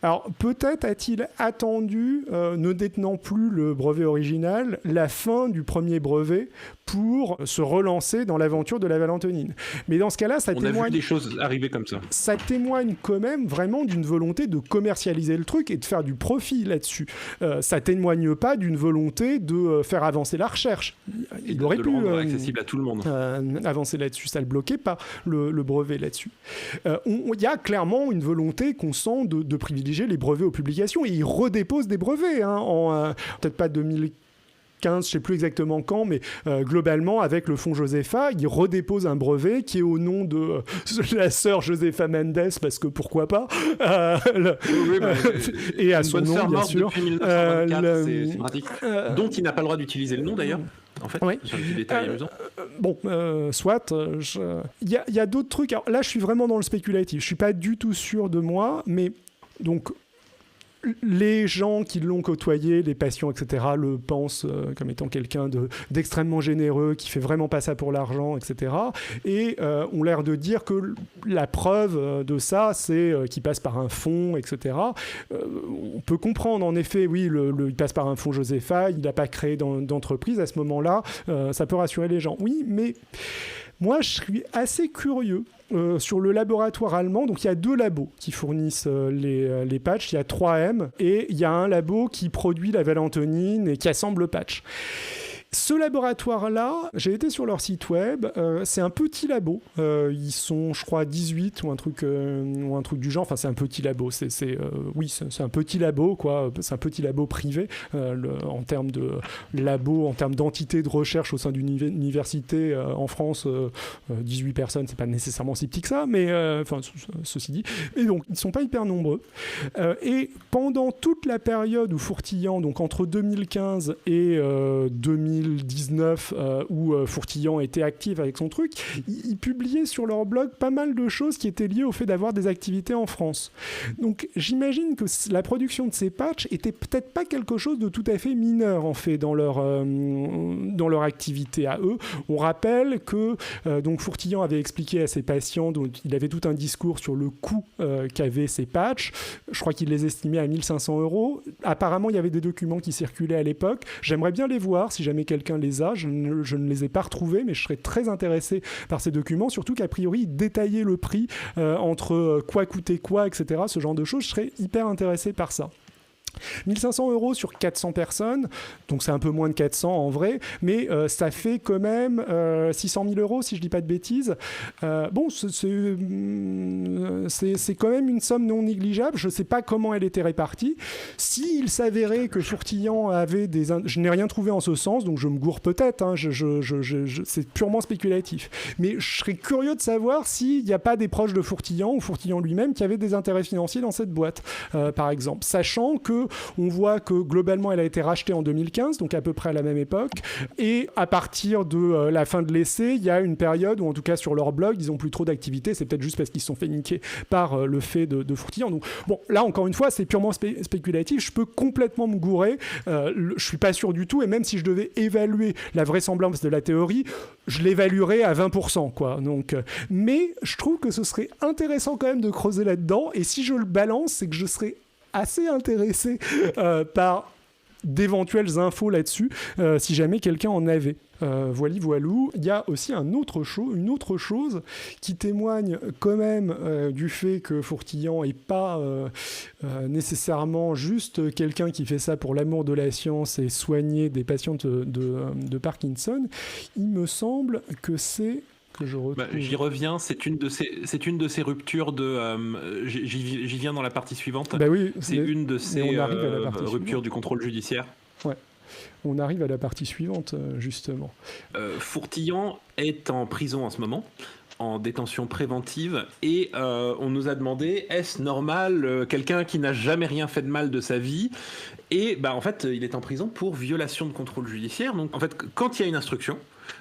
Alors peut-être a-t-il attendu, ne détenant plus le brevet original, la fin du premier brevet pour se relancer dans l'aventure de la Valentonine. Mais dans ce cas-là, on a vu des choses arriver comme ça. Ça témoigne quand même vraiment d'une volonté de commercialiser le truc et de faire du profit là-dessus. Ça témoigne pas d'une volonté de faire avancer la recherche. Il aurait pu rendre accessible à tout le monde. Avancer là-dessus, ça le bloquait pas le brevet là-dessus. Il y a clairement une volonté qu'on sent de privilégier les brevets aux publications, et ils redéposent des brevets en peut-être pas 2015, je sais plus exactement quand, mais globalement avec le fonds Josepha, il redépose un brevet qui est au nom de la sœur Josepha Mendes, parce que pourquoi pas, et à son nom bien sûr. Depuis 1924, c'est pratique. Dont il n'a pas le droit d'utiliser le nom d'ailleurs. En fait, oui. C'est un petit détail amusant. Soit. Il y a d'autres trucs. Alors là, je suis vraiment dans le spéculatif. Je suis pas du tout sûr de moi, mais donc. Les gens qui l'ont côtoyé, les patients, etc., le pensent comme étant quelqu'un d'extrêmement généreux, qui fait vraiment pas ça pour l'argent, etc. Et ont l'air de dire que la preuve de ça, c'est qu'il passe par un fonds, etc. On peut comprendre, en effet, oui, il passe par un fonds Josepha, il n'a pas créé d'entreprise. À ce moment-là, ça peut rassurer les gens. Oui, mais moi, je suis assez curieux. Sur le laboratoire allemand, donc il y a 2 labos qui fournissent les patchs, il y a 3M et il y a un labo qui produit la Valentonine et qui assemble le patch. Ce laboratoire-là, j'ai été sur leur site web, c'est un petit labo, ils sont je crois 18 ou un truc du genre, enfin c'est un petit labo, c'est un petit labo quoi, c'est un petit labo privé en termes de labo, en termes d'entité de recherche au sein d'une université en France, 18 personnes, c'est pas nécessairement si petit que ça, mais ceci dit, et donc ils sont pas hyper nombreux, et pendant toute la période où Fourtillant, donc entre 2015 et 2019 où Fourtillant était actif avec son truc, ils publiaient sur leur blog pas mal de choses qui étaient liées au fait d'avoir des activités en France. Donc j'imagine que la production de ces patchs était peut-être pas quelque chose de tout à fait mineur en fait dans leur activité à eux. On rappelle que donc Fourtillant avait expliqué à ses patients, donc il avait tout un discours sur le coût qu'avaient ces patchs. Je crois qu'il les estimait à 1 500 €. Apparemment, il y avait des documents qui circulaient à l'époque. J'aimerais bien les voir si jamais quelqu'un les a. Je ne les ai pas retrouvés, mais je serais très intéressé par ces documents, surtout qu'a priori, ils détaillaient le prix entre quoi coûtait quoi, etc. Ce genre de choses, je serais hyper intéressé par ça. 1 500 € sur 400 personnes, donc c'est un peu moins de 400 en vrai, mais ça fait quand même 600 000 € si je dis pas de bêtises. Bon, c'est quand même une somme non négligeable. Je sais pas comment elle était répartie. S'il s'avérait que Fourtillant avait je n'ai rien trouvé en ce sens, donc je me gourre peut-être, hein, c'est purement spéculatif. Mais je serais curieux de savoir s'il n'y a pas des proches de Fourtillant ou Fourtillant lui-même qui avaient des intérêts financiers dans cette boîte, par exemple. Sachant que on voit que globalement elle a été rachetée en 2015, donc à peu près à la même époque, et à partir de la fin de l'essai, il y a une période où en tout cas sur leur blog, ils n'ont plus trop d'activité, c'est peut-être juste parce qu'ils se sont fait niquer par le fait de Fourtillant. Donc bon, là encore une fois, c'est purement spéculatif, je peux complètement me gourer, je suis pas sûr du tout, et même si je devais évaluer la vraisemblance de la théorie, je l'évaluerais à 20%, quoi. Donc, mais je trouve que ce serait intéressant quand même de creuser là-dedans, et si je le balance, c'est que je serais assez intéressé par d'éventuelles infos là-dessus, si jamais quelqu'un en avait. Voilou. Il y a aussi une autre chose qui témoigne quand même du fait que Fourtillant n'est pas nécessairement juste quelqu'un qui fait ça pour l'amour de la science et soigner des patients de Parkinson. Il me semble que c'est... j'y reviens, c'est une de ces ruptures de... j'y viens dans la partie suivante. Bah oui, c'est une de ces ruptures du contrôle judiciaire. Ouais. On arrive à la partie suivante, justement. Fourtillant est en prison en ce moment, en détention préventive, et on nous a demandé, est-ce normal, quelqu'un qui n'a jamais rien fait de mal de sa vie, et en fait, il est en prison pour violation de contrôle judiciaire. Donc, en fait, quand il y a une instruction,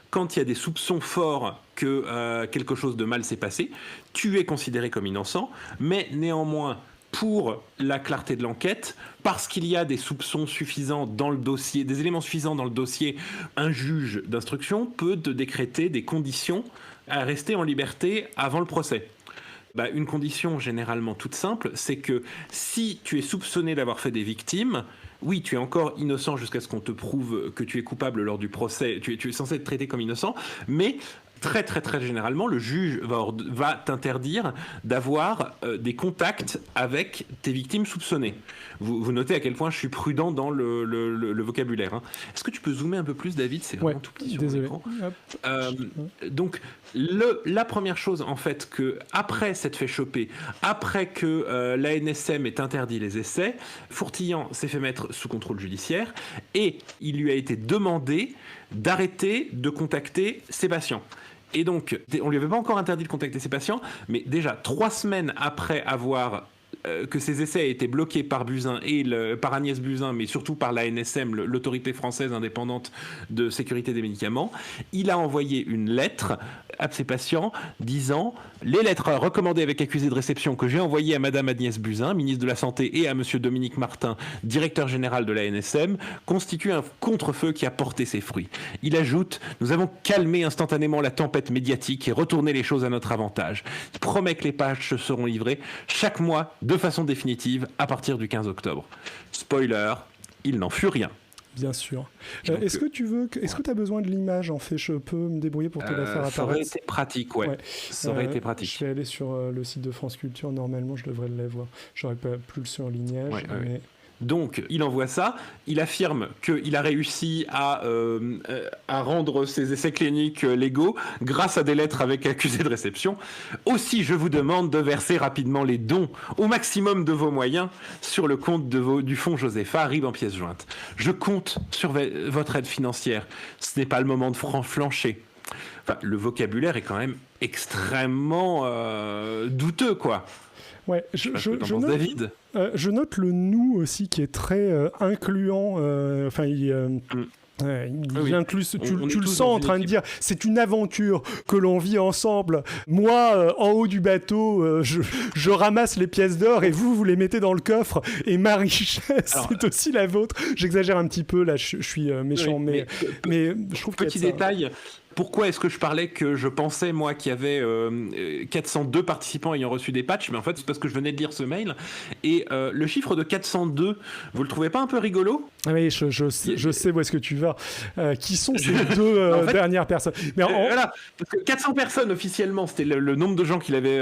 quand il y a des soupçons forts que quelque chose de mal s'est passé, tu es considéré comme innocent, mais néanmoins, pour la clarté de l'enquête, parce qu'il y a des soupçons suffisants dans le dossier, des éléments suffisants dans le dossier, un juge d'instruction peut te décréter des conditions à rester en liberté avant le procès. Une condition généralement toute simple, c'est que si tu es soupçonné d'avoir fait des victimes, oui, tu es encore innocent jusqu'à ce qu'on te prouve que tu es coupable lors du procès, tu es censé être traité comme innocent, mais très très très généralement, le juge va t'interdire d'avoir des contacts avec tes victimes soupçonnées. Vous notez à quel point je suis prudent dans le vocabulaire. Hein. Est-ce que tu peux zoomer un peu plus, David ? C'est vraiment tout petit sur l'écran. Donc, la première chose, en fait, que après s'être fait choper, après que l'ANSM ait interdit les essais, Fourtillant s'est fait mettre sous contrôle judiciaire et il lui a été demandé d'arrêter de contacter ses patients. Et donc, on lui avait pas encore interdit de contacter ses patients, mais déjà 3 semaines après avoir que ces essais aient été bloqués par Buzyn par Agnès Buzyn, mais surtout par l'ANSM, l'autorité française indépendante de sécurité des médicaments, il a envoyé une lettre à ses patients disant « Les lettres recommandées avec accusé de réception que j'ai envoyées à Madame Agnès Buzyn, ministre de la Santé, et à Monsieur Dominique Martin, directeur général de l'ANSM, constituent un contre-feu qui a porté ses fruits. » Il ajoute « Nous avons calmé instantanément la tempête médiatique et retourné les choses à notre avantage. Il promet que les patchs seront livrés chaque mois de façon définitive à partir du 15 octobre. » Spoiler, il n'en fut rien. Bien sûr. Est-ce que tu as besoin de l'image en fait? Je peux me débrouiller pour te la faire apparaître. Ça aurait été pratique, ouais. Ça aurait été pratique. Je vais aller sur le site de France Culture. Normalement, je devrais l'avoir. J'aurais pas plus le surlignage. Mais... Donc, il envoie ça, il affirme qu'il a réussi à rendre ses essais cliniques légaux grâce à des lettres avec accusé de réception. Aussi, je vous demande de verser rapidement les dons au maximum de vos moyens sur le compte du fonds Josepha, RIB en pièces jointes. Je compte sur votre aide financière. Ce n'est pas le moment de flancher. Enfin, le vocabulaire est quand même extrêmement douteux, quoi. Ouais, je note le nous aussi qui est très incluant. Il inclut, tu le sens en train de dire c'est une aventure que l'on vit ensemble. Moi, en haut du bateau, je ramasse les pièces d'or et vous les mettez dans le coffre. Et ma richesse, c'est aussi la vôtre. J'exagère un petit peu là, je suis méchant, mais je trouve petit détail. Pourquoi est-ce que je parlais que je pensais, moi, qu'il y avait 402 participants ayant reçu des patchs? Mais en fait, c'est parce que je venais de lire ce mail. Et le chiffre de 402, vous le trouvez pas un peu rigolo? Oui, je sais où est-ce que tu vas. Qui sont ces deux dernières personnes? Mais voilà, parce que 400 personnes officiellement, c'était le nombre de gens qu'il avait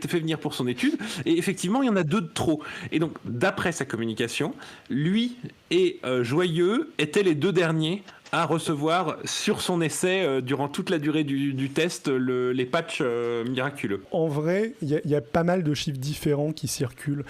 fait venir pour son étude. Et effectivement, il y en a 2 de trop. Et donc, d'après sa communication, lui et Joyeux étaient les 2 derniers à recevoir sur son essai durant toute la durée du test les patchs miraculeux. En vrai, il y a pas mal de chiffres différents qui circulent.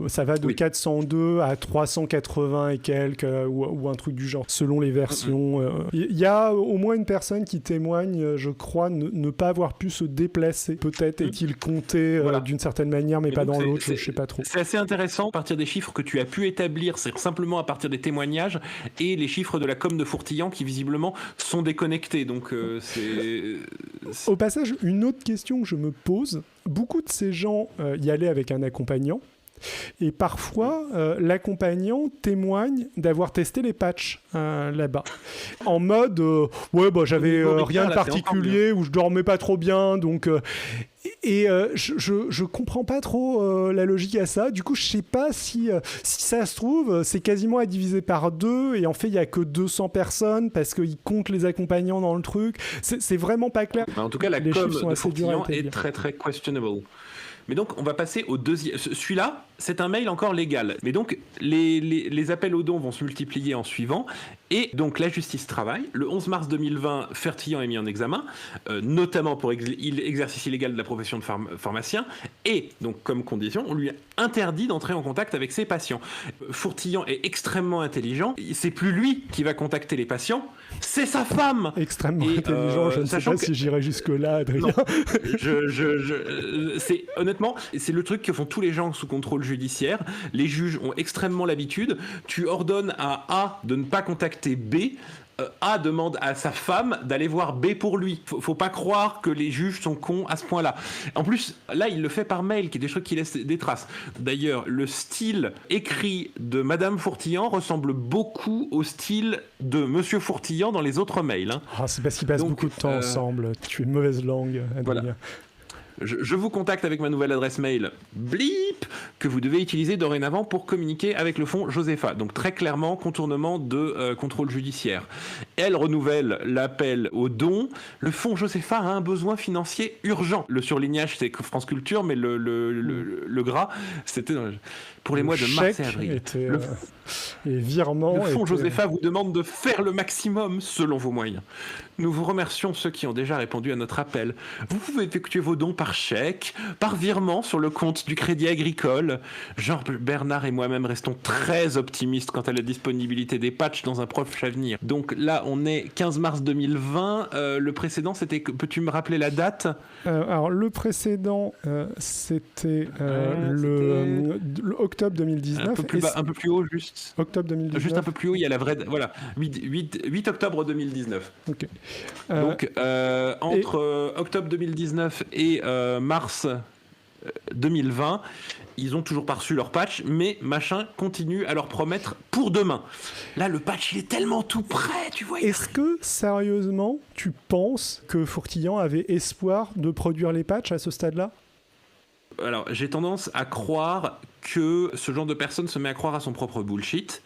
Ça va de 402 à 380 et quelques ou un truc du genre, selon les versions. Il y a au moins une personne qui témoigne, je crois, ne pas avoir pu se déplacer. Peut-être est-il compté d'une certaine manière, mais pas dans l'autre, je sais pas trop. C'est assez intéressant à partir des chiffres que tu as pu établir, c'est simplement à partir des témoignages et les chiffres de la com de Fourtillant qui visiblement sont déconnectés. Donc Au passage, une autre question que je me pose, beaucoup de ces gens y allaient avec un accompagnant et parfois l'accompagnant témoigne d'avoir testé les patchs là-bas en mode j'avais rien de particulier ou je dormais pas trop bien donc je comprends pas trop la logique à ça. Du coup, je sais pas si ça se trouve, c'est quasiment à diviser par 2 et en fait, il y a que 200 personnes parce qu'ils comptent les accompagnants dans le truc. C'est vraiment pas clair. En tout cas, la com de Fourtillant est très très questionable. Mais donc, on va passer au deuxième. Celui-là, c'est un mail encore légal. Mais donc, les appels aux dons vont se multiplier en suivant. Et donc, la justice travaille. Le 11 mars 2020, Fourtillant est mis en examen, notamment pour exercice illégal de la profession de pharmacien. Et donc, comme condition, on lui interdit d'entrer en contact avec ses patients. Fourtillant est extrêmement intelligent. C'est plus lui qui va contacter les patients, c'est sa femme. Extrêmement intelligent. Je ne sais pas si j'irai jusque-là, Adrien. Honnêtement, c'est le truc que font tous les gens sous contrôle judiciaire. Les juges ont extrêmement l'habitude. Tu ordonnes à A de ne pas contacter B. A demande à sa femme d'aller voir B pour lui. Faut pas croire que les juges sont cons à ce point-là. En plus, là, il le fait par mail, qui est des trucs qui laissent des traces. D'ailleurs, le style écrit de Madame Fourtillan ressemble beaucoup au style de Monsieur Fourtillan dans les autres mails. Hein. Ah, c'est parce qu'ils passent beaucoup de temps ensemble. Tu es de mauvaise langue, Adrien. Voilà. Je vous contacte avec ma nouvelle adresse mail blip que vous devez utiliser dorénavant pour communiquer avec le fonds Josepha. Donc très clairement, contournement de contrôle judiciaire. Elle renouvelle l'appel au don. Le fonds Josepha a un besoin financier urgent. Le surlignage, c'est France Culture, mais le gras, c'était pour les mois de mars et avril. Et virement. Le fonds Josepha vous demande de faire le maximum selon vos moyens. Nous vous remercions ceux qui ont déjà répondu à notre appel. Vous pouvez effectuer vos dons par chèque, par virement sur le compte du Crédit Agricole. Jean-Bernard et moi-même restons très optimistes quant à la disponibilité des patchs dans un proche avenir. Donc là, on est 15 mars 2020. Le précédent, c'était... Peux-tu me rappeler la date ? Alors, le précédent, c'était le octobre 2019. Un peu plus haut, juste. Octobre 2019. Juste un peu plus haut, il y a la vraie... Voilà, 8 octobre 2019. Ok. Donc, entre octobre 2019 et mars 2020, ils ont toujours pas reçu leur patch, mais machin continue à leur promettre pour demain. Là, le patch, il est tellement tout prêt, tu vois. Est-ce que, sérieusement, tu penses que Fourtillan avait espoir de produire les patchs à ce stade-là ? Alors, j'ai tendance à croire que ce genre de personne se met à croire à son propre bullshit.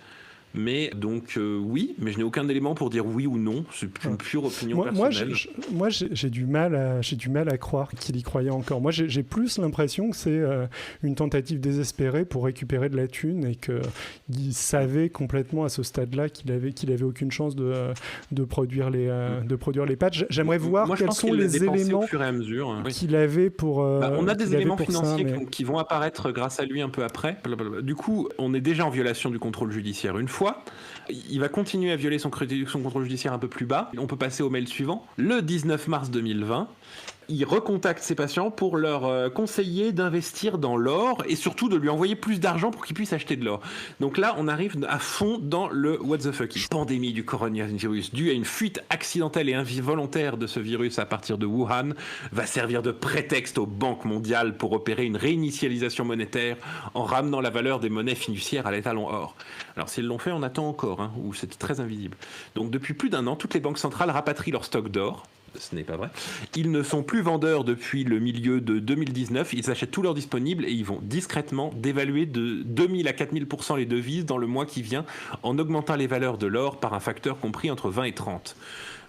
Mais donc oui, mais je n'ai aucun élément pour dire oui ou non. C'est une pure opinion personnelle. Moi, j'ai du mal à croire qu'il y croyait encore. Moi, j'ai plus l'impression que c'est une tentative désespérée pour récupérer de la thune et qu'il savait complètement à ce stade-là qu'il avait aucune chance de produire les patchs. J'aimerais voir quels sont les éléments qu'il avait pour. On a des éléments financiers qui vont apparaître grâce à lui un peu après. Du coup, on est déjà en violation du contrôle judiciaire une fois. Il va continuer à violer son contrôle judiciaire un peu plus bas. On peut passer au mail suivant. Le 19 mars 2020, il recontacte ses patients pour leur conseiller d'investir dans l'or et surtout de lui envoyer plus d'argent pour qu'ils puissent acheter de l'or. Donc là, on arrive à fond dans le what the fuck. Pandémie du coronavirus due à une fuite accidentelle et involontaire de ce virus à partir de Wuhan va servir de prétexte aux banques mondiales pour opérer une réinitialisation monétaire en ramenant la valeur des monnaies fiduciaires à l'étalon or. Alors s'ils l'ont fait, on attend encore, où c'était très invisible. Donc depuis plus d'un an, toutes les banques centrales rapatrient leur stock d'or. Ce n'est pas vrai. Ils ne sont plus vendeurs depuis le milieu de 2019. Ils achètent tout leur disponible et ils vont discrètement dévaluer de 2000 à 4000% les devises dans le mois qui vient en augmentant les valeurs de l'or par un facteur compris entre 20 et 30.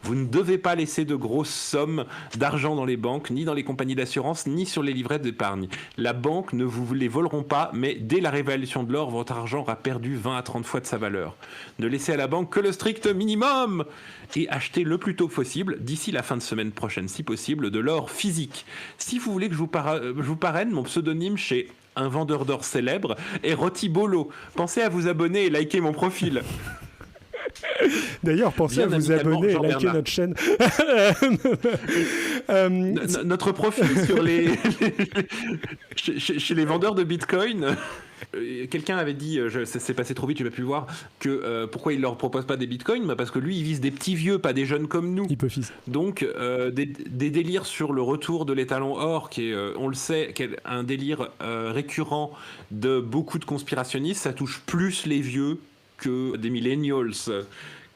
Vous ne devez pas laisser de grosses sommes d'argent dans les banques, ni dans les compagnies d'assurance, ni sur les livrets d'épargne. La banque ne vous les voleront pas, mais dès la révaluation de l'or, votre argent aura perdu 20 à 30 fois de sa valeur. Ne laissez à la banque que le strict minimum et achetez le plus tôt possible, d'ici la fin de semaine prochaine, si possible, de l'or physique. Si vous voulez que je vous parraine, mon pseudonyme chez un vendeur d'or célèbre est Roti Bolo. Pensez à vous abonner et liker mon profil. D'ailleurs, pensez à vous abonner et liker notre chaîne. Notre profil sur chez les vendeurs de Bitcoin. Quelqu'un avait dit, c'est passé trop vite, j'ai pas pu voir, que pourquoi il leur propose pas des bitcoins, parce que lui il vise des petits vieux, pas des jeunes comme nous. Donc des délires sur le retour de l'étalon or, qui est, on le sait, un délire récurrent de beaucoup de conspirationnistes. Ça touche plus les vieux que des millennials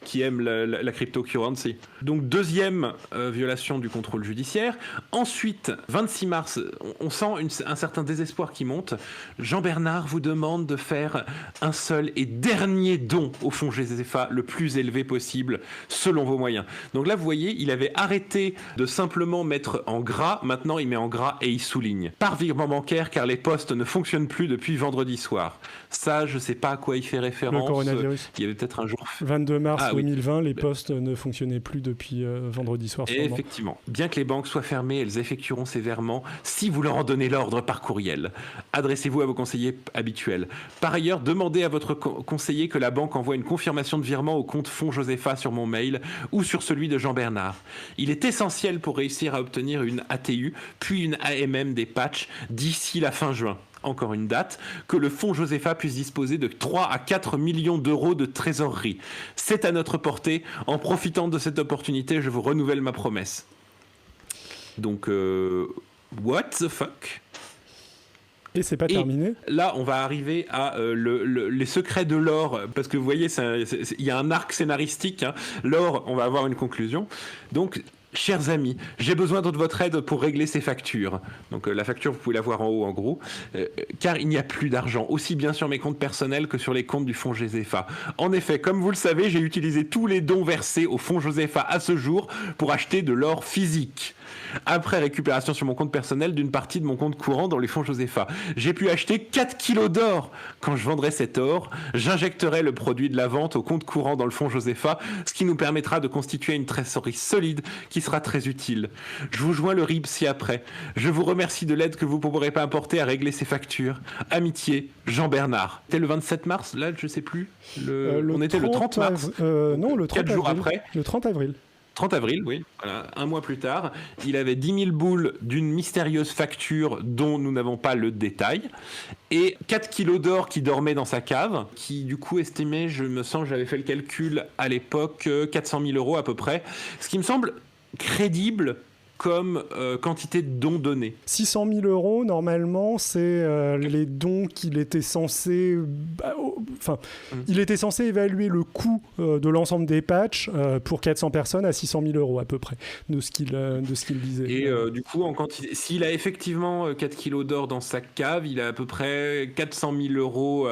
qui aiment la cryptocurrency. Donc deuxième violation du contrôle judiciaire. Ensuite, 26 mars, on sent un certain désespoir qui monte. Jean-Bernard vous demande de faire un seul et dernier don au fonds Josepha, le plus élevé possible, selon vos moyens. Donc là, vous voyez, il avait arrêté de simplement mettre en gras. Maintenant, il met en gras et il souligne. Par virement bancaire, car les postes ne fonctionnent plus depuis vendredi soir. Ça, je ne sais pas à quoi il fait référence. Le coronavirus. Il y avait peut-être un jour... 22 mars 2020, les postes ne fonctionnaient plus depuis vendredi soir. Et effectivement, bien que les banques soient fermées, elles effectueront ces virements si vous leur en donnez l'ordre par courriel. Adressez-vous à vos conseillers habituels. Par ailleurs, demandez à votre conseiller que la banque envoie une confirmation de virement au compte fonds Josepha sur mon mail ou sur celui de Jean-Bernard. Il est essentiel pour réussir à obtenir une ATU, puis une AMM des patchs d'ici la fin juin. encore une date, que le fonds Josepha puisse disposer de 3 à 4 millions d'euros de trésorerie. C'est à notre portée. En profitant de cette opportunité, je vous renouvelle ma promesse. Donc, what the fuck ? Et c'est pas terminé. Là, on va arriver à les secrets de l'or, parce que vous voyez, il y a un arc scénaristique. Hein. L'or, on va avoir une conclusion. Donc, chers amis, j'ai besoin de votre aide pour régler ces factures. Donc, la facture, vous pouvez la voir en haut, en gros. Car il n'y a plus d'argent, aussi bien sur mes comptes personnels que sur les comptes du fonds Josepha. En effet, comme vous le savez, j'ai utilisé tous les dons versés au fonds Josepha à ce jour pour acheter de l'or physique. Après récupération sur mon compte personnel d'une partie de mon compte courant dans les fonds Josepha. J'ai pu acheter 4 kilos d'or. Quand je vendrai cet or, j'injecterai le produit de la vente au compte courant dans le fonds Josepha, ce qui nous permettra de constituer une trésorerie solide qui sera très utile. Je vous joins le RIB ci-après. Je vous remercie de l'aide que vous pourrez pas apporter à régler ces factures. Amitié, Jean Bernard. C'était le 27 mars, là, je sais plus. On était le 30 mars. Non, le 30 4 jours après. Le 30 avril. 30 avril, oui. Voilà. Un mois plus tard, il avait 10 000 boules d'une mystérieuse facture dont nous n'avons pas le détail et 4 kilos d'or qui dormaient dans sa cave, qui du coup estimait, j'avais fait le calcul à l'époque, 400 000 euros à peu près, ce qui me semble crédible comme quantité de dons donnés. 600 000 euros, normalement, c'est les dons qu'il était censé... il était censé évaluer le coût de l'ensemble des patchs pour 400 personnes à 600 000 euros à peu près, de ce qu'il disait. Et du coup, s'il a effectivement 4 kilos d'or dans sa cave, il a à peu près 400 000 euros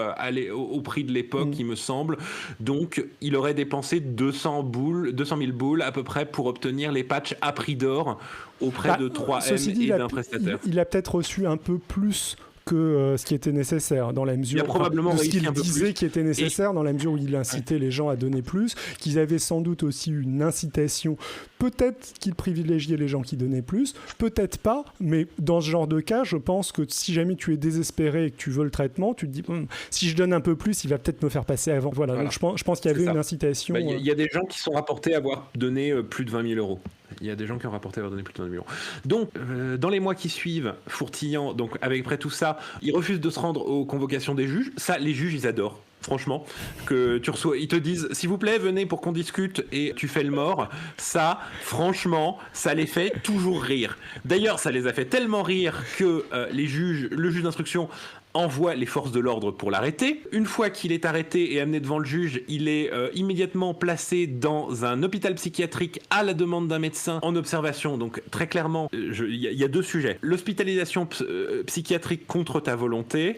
au prix de l'époque, il me semble. Donc, il aurait dépensé 200 000 boules à peu près pour obtenir les patchs à prix d'or auprès de 3M et d'un prestataire. Il a peut-être reçu un peu plus que ce qui était nécessaire dans la mesure il a probablement de ce qu'il un peu disait plus. Qui était nécessaire dans la mesure où il incitait les gens à donner plus, qu'ils avaient sans doute aussi une incitation, peut-être qu'il privilégiait les gens qui donnaient plus, peut-être pas, mais dans ce genre de cas, je pense que si jamais tu es désespéré et que tu veux le traitement, tu te dis si je donne un peu plus, il va peut-être me faire passer avant. Voilà. Donc je pense qu'il y avait une incitation. Il y a des gens qui sont rapportés avoir donné plus de 20 000 euros. Il y a des gens qui ont rapporté avoir donné plus de 20 000 euros. Donc, dans les mois qui suivent, Fourtillant, donc après tout ça, il refuse de se rendre aux convocations des juges. Ça, les juges, ils adorent. Franchement, que tu reçois, ils te disent s'il vous plaît, venez pour qu'on discute et tu fais le mort. Ça, franchement, ça les fait toujours rire. D'ailleurs, ça les a fait tellement rire que le juge d'instruction envoie les forces de l'ordre pour l'arrêter. Une fois qu'il est arrêté et amené devant le juge, il est immédiatement placé dans un hôpital psychiatrique à la demande d'un médecin en observation. Donc très clairement, il y a deux sujets. L'hospitalisation psychiatrique contre ta volonté,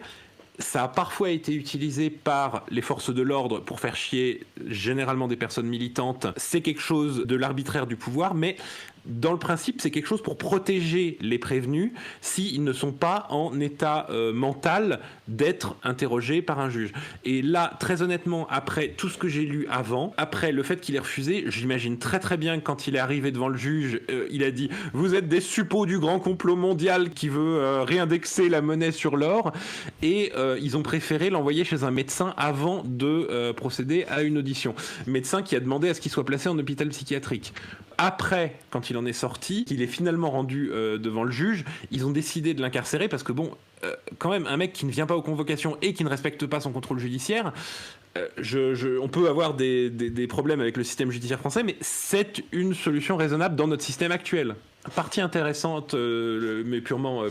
ça a parfois été utilisé par les forces de l'ordre pour faire chier généralement des personnes militantes. C'est quelque chose de l'arbitraire du pouvoir, mais dans le principe, c'est quelque chose pour protéger les prévenus s'ils ne sont pas en état mental d'être interrogés par un juge. Et là, très honnêtement, après tout ce que j'ai lu avant, après le fait qu'il ait refusé, j'imagine très très bien que quand il est arrivé devant le juge, il a dit « Vous êtes des suppôts du grand complot mondial qui veut réindexer la monnaie sur l'or » et ils ont préféré l'envoyer chez un médecin avant de procéder à une audition. Médecin qui a demandé à ce qu'il soit placé en hôpital psychiatrique. Après, quand il en est sorti, qu'il est finalement rendu devant le juge, ils ont décidé de l'incarcérer parce que quand même, un mec qui ne vient pas aux convocations et qui ne respecte pas son contrôle judiciaire, on peut avoir des problèmes avec le système judiciaire français, mais c'est une solution raisonnable dans notre système actuel. Partie intéressante, mais purement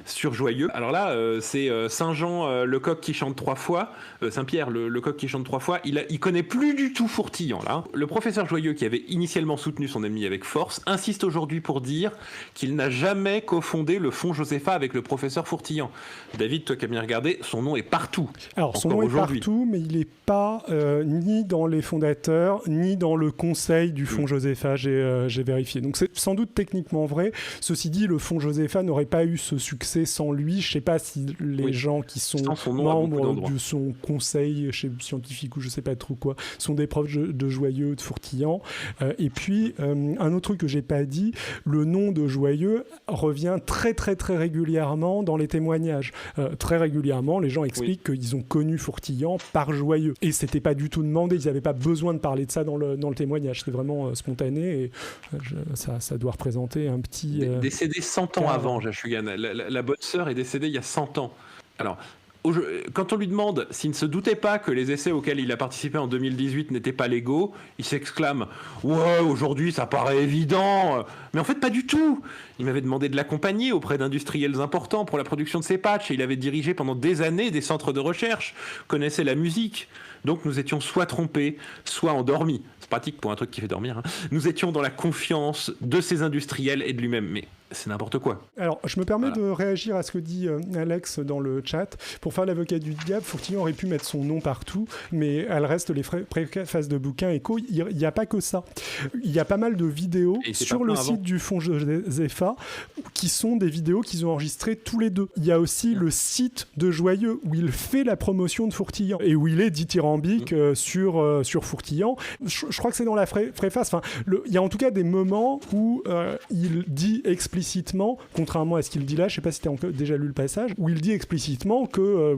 sur Joyeux. Alors là, c'est Saint-Jean, le coq qui chante 3 fois, Saint-Pierre, le coq qui chante 3 fois, il connaît plus du tout Fourtillant, là. Le professeur Joyeux, qui avait initialement soutenu son ami avec force, insiste aujourd'hui pour dire qu'il n'a jamais cofondé le fonds Josepha avec le professeur Fourtillant. David, toi qui as bien regardé, son nom est partout. Alors, son nom est partout, mais il n'est pas ni dans les fondateurs, ni dans le conseil du fonds Josepha, j'ai vérifié. Donc c'est sans doute techniquement vrai. Ceci dit, le fonds Josepha n'aurait pas eu ce succès sans lui. Je ne sais pas si les gens qui sont membres de son conseil scientifique ou je ne sais pas trop quoi sont des profs de Joyeux, de Fourtillant. Et puis, un autre truc que je n'ai pas dit, le nom de Joyeux revient très très très régulièrement dans les témoignages. Très régulièrement, les gens expliquent qu'ils ont connu Fourtillant par Joyeux. Et ce n'était pas du tout demandé. Ils n'avaient pas besoin de parler de ça dans le témoignage. C'était vraiment spontané et ça doit représenter un petit... Décédé 100 ans avant, Jashugan. La bonne sœur est décédée il y a 100 ans. Alors, quand on lui demande s'il ne se doutait pas que les essais auxquels il a participé en 2018 n'étaient pas légaux, il s'exclame « Ouais, aujourd'hui ça paraît évident !» Mais en fait pas du tout. Il m'avait demandé de l'accompagner auprès d'industriels importants pour la production de ses patchs et il avait dirigé pendant des années des centres de recherche, connaissait la musique. Donc nous étions soit trompés, soit endormis. C'est pratique pour un truc qui fait dormir. Hein. Nous étions dans la confiance de ces industriels et de lui-même. Mais c'est n'importe quoi. Alors, je me permets de réagir à ce que dit Alex dans le chat. Pour faire l'avocat du diable, Fourtillon aurait pu mettre son nom partout, mais elle reste les préfaces de bouquins éco. Il n'y a pas que ça. Il y a pas mal de vidéos sur le site du Fonds Josefa qui sont des vidéos qu'ils ont enregistrées tous les deux. Il y a aussi le site de Joyeux où il fait la promotion de Fourtillon et où il est dithyrambique sur Fourtillon. Je crois que c'est dans la préface. Enfin, il y a en tout cas des moments où il dit explicitement, contrairement à ce qu'il dit là, je ne sais pas si tu as déjà lu le passage, où il dit explicitement que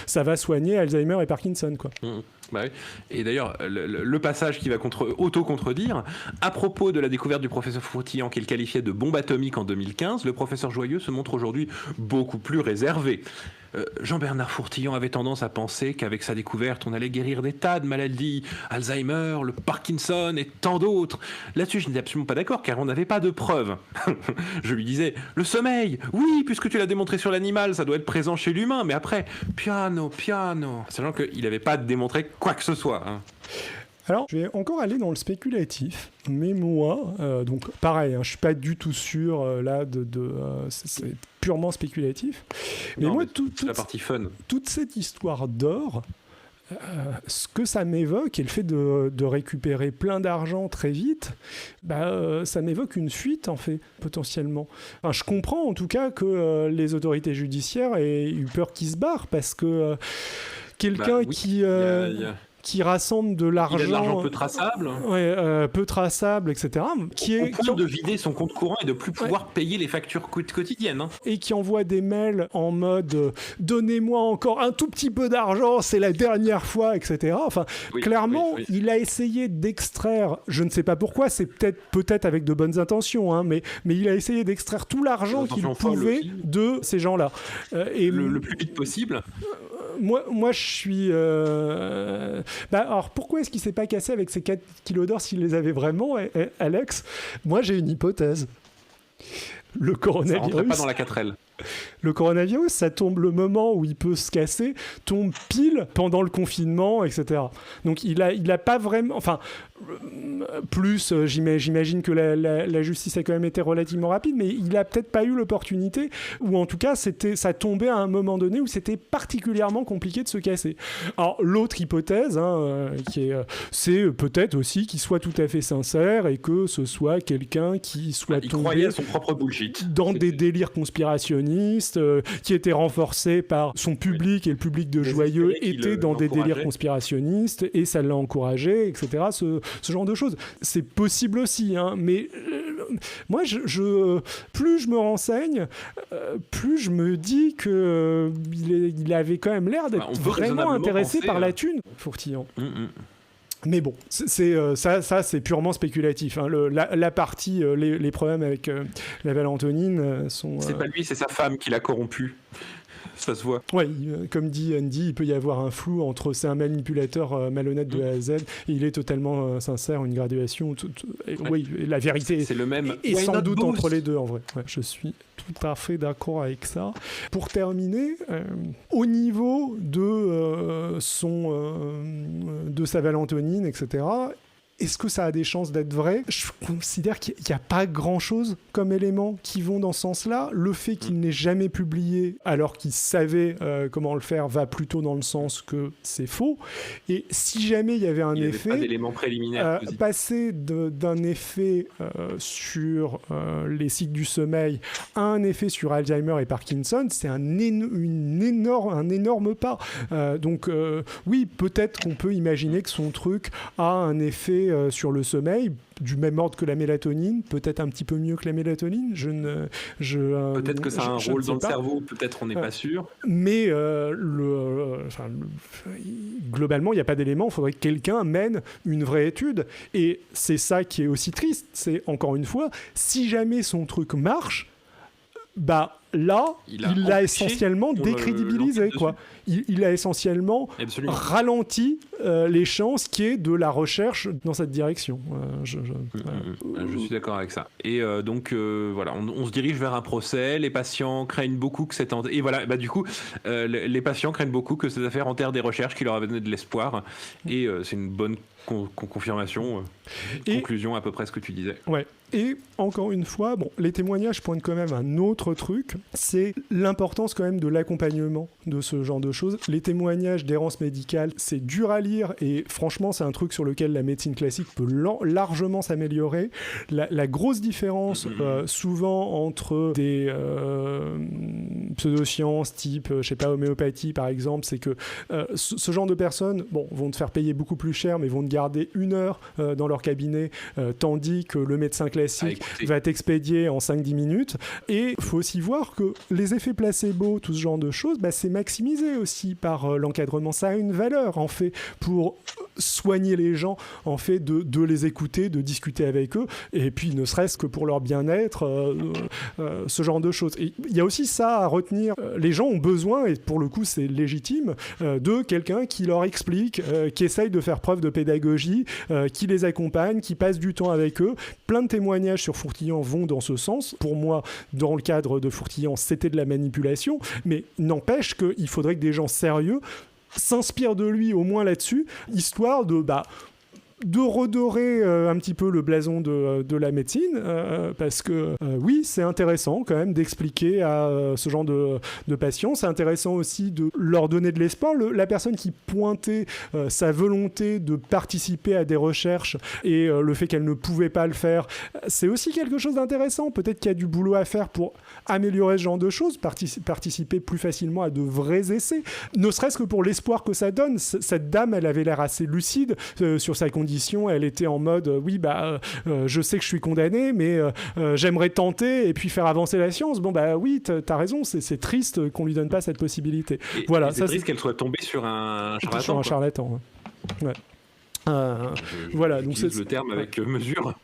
ça va soigner Alzheimer et Parkinson, quoi. Bah oui. Et d'ailleurs, le passage qui va auto-contredire, à propos de la découverte du professeur Fourtillon qu'il qualifiait de bombe atomique en 2015, le professeur Joyeux se montre aujourd'hui beaucoup plus réservé. Jean-Bernard Fourtillon avait tendance à penser qu'avec sa découverte, on allait guérir des tas de maladies, Alzheimer, le Parkinson et tant d'autres. Là-dessus, je n'étais absolument pas d'accord, car on n'avait pas de preuves. Je lui disais, le sommeil, oui, puisque tu l'as démontré sur l'animal, ça doit être présent chez l'humain, mais après, piano, sachant qu'il n'avait pas démontré quoi que ce soit. Hein. Alors, je vais encore aller dans le spéculatif, mais moi, donc pareil, je suis pas du tout sûr là c'est purement spéculatif. Mais non, moi, c'est la partie fun. Toute cette histoire d'or, ce que ça m'évoque, et le fait de récupérer plein d'argent très vite, ça m'évoque une fuite, en fait, potentiellement. Enfin, je comprends, en tout cas, que les autorités judiciaires aient eu peur qu'ils se barrent, parce que quelqu'un qui rassemble de l'argent... Il a de l'argent peu traçable. Peu traçable, etc. Au point de vider son compte courant et de plus pouvoir payer les factures quotidiennes. Hein. Et qui envoie des mails en mode « Donnez-moi encore un tout petit peu d'argent, c'est la dernière fois, etc. » Enfin, clairement, il a essayé d'extraire, je ne sais pas pourquoi, c'est peut-être avec de bonnes intentions, hein, mais il a essayé d'extraire tout l'argent qu'il pouvait de ces gens-là. Et le plus vite possible. Moi, je suis... alors, pourquoi est-ce qu'il ne s'est pas cassé avec ces 4 kilos d'or s'il les avait vraiment, Alex ? Moi, j'ai une hypothèse. Le coronavirus... Ça rentrait pas dans la 4L. Le coronavirus, ça tombe le moment où il peut se casser, tombe pile pendant le confinement, etc. Donc, il a pas vraiment... Enfin, plus, j'imagine que la justice a quand même été relativement rapide, mais il a peut-être pas eu l'opportunité, ou en tout cas, ça tombait à un moment donné où c'était particulièrement compliqué de se casser. Alors, l'autre hypothèse, c'est peut-être aussi qu'il soit tout à fait sincère et que ce soit quelqu'un qui soit il tombé croyait à son propre bullshit. Dans des délires conspirationnistes, qui était renforcé par son public, et le public de Joyeux était dans des délires conspirationnistes, et ça l'a encouragé, etc. Ce genre de choses. C'est possible aussi, hein, mais moi, plus je me renseigne, plus je me dis qu'il avait quand même l'air d'être vraiment intéressé par la thune, Fourtillon. Mais bon, ça c'est purement spéculatif. Hein. La partie, les problèmes avec la Valentonine sont... C'est pas lui, c'est sa femme qui l'a corrompu. Ça se voit. Oui, comme dit Andy, il peut y avoir un flou entre c'est un manipulateur malhonnête de A à Z et il est totalement sincère, une graduation. Oui, la vérité c'est le même. Et sans doute entre les deux en vrai. Ouais, je suis tout à fait d'accord avec ça. Pour terminer, au niveau de sa Valentonine, etc., est-ce que ça a des chances d'être vrai ? Je considère qu'il n'y a pas grand-chose comme élément qui vont dans ce sens-là. Le fait qu'il n'ait jamais publié alors qu'il savait comment le faire va plutôt dans le sens que c'est faux. Et si jamais il y avait un effet... Pas d'éléments préliminaires. Passer d'un effet sur les cycles du sommeil à un effet sur Alzheimer et Parkinson, c'est un énorme pas. Donc oui, peut-être qu'on peut imaginer que son truc a un effet sur le sommeil du même ordre que la mélatonine, peut-être un petit peu mieux que la mélatonine. Peut-être que ça a un rôle dans le cerveau, peut-être on n'est pas sûr. Mais globalement, il n'y a pas d'élément. Il faudrait que quelqu'un mène une vraie étude. Et c'est ça qui est aussi triste. C'est, encore une fois, si jamais son truc marche, là, il l'a essentiellement décrédibilisé, quoi. Il a essentiellement ralenti les chances qu'il y ait de la recherche dans cette direction. Je suis d'accord avec ça. Et donc, voilà, on se dirige vers un procès. Les patients craignent beaucoup que cette... Et voilà, du coup, les patients craignent beaucoup que cette affaire enterre des recherches qui leur avaient donné de l'espoir. Et c'est une bonne confirmation, conclusion à peu près ce que tu disais. Ouais. Et encore une fois, les témoignages pointent quand même un autre truc, c'est l'importance quand même de l'accompagnement de ce genre de choses. Les témoignages d'errance médicale, c'est dur à lire et franchement, c'est un truc sur lequel la médecine classique peut largement s'améliorer. La grosse différence souvent entre des pseudosciences type, homéopathie par exemple, c'est que ce genre de personnes, vont te faire payer beaucoup plus cher, mais vont te garder 1 heure dans leur cabinet, tandis que le médecin classique va t'expédier en 5-10 minutes. Et il faut aussi voir que les effets placebo, tout ce genre de choses, c'est maximisé aussi par l'encadrement. Ça a une valeur, en fait, pour soigner les gens, en fait, de les écouter, de discuter avec eux, et puis ne serait-ce que pour leur bien-être, ce genre de choses. Et il y a aussi ça à retenir. Les gens ont besoin, et pour le coup, c'est légitime, de quelqu'un qui leur explique, qui essaye de faire preuve de pédagogie, qui les accompagne, qui passe du temps avec eux. Plein de témoignages sur Fourtillant vont dans ce sens. Pour moi, dans le cadre de Fourtillant, c'était de la manipulation, mais n'empêche qu'il faudrait que des gens sérieux s'inspirent de lui au moins là-dessus, histoire de redorer un petit peu le blason de la médecine, parce que oui, c'est intéressant quand même d'expliquer à ce genre de patients. C'est intéressant aussi de leur donner de l'espoir. La personne qui pointait sa volonté de participer à des recherches et le fait qu'elle ne pouvait pas le faire, c'est aussi quelque chose d'intéressant. Peut-être qu'il y a du boulot à faire pour améliorer ce genre de choses, participer plus facilement à de vrais essais, ne serait-ce que pour l'espoir que ça donne. Cette dame, elle avait l'air assez lucide sur sa condition. Elle était en mode je sais que je suis condamné, mais j'aimerais tenter et puis faire avancer la science. Oui, t'as raison, c'est triste qu'on lui donne pas cette possibilité. Voilà, c'est triste qu'elle soit tombée sur un charlatan. Sur un charlatan, ouais. Voilà, donc c'est le terme avec mesure.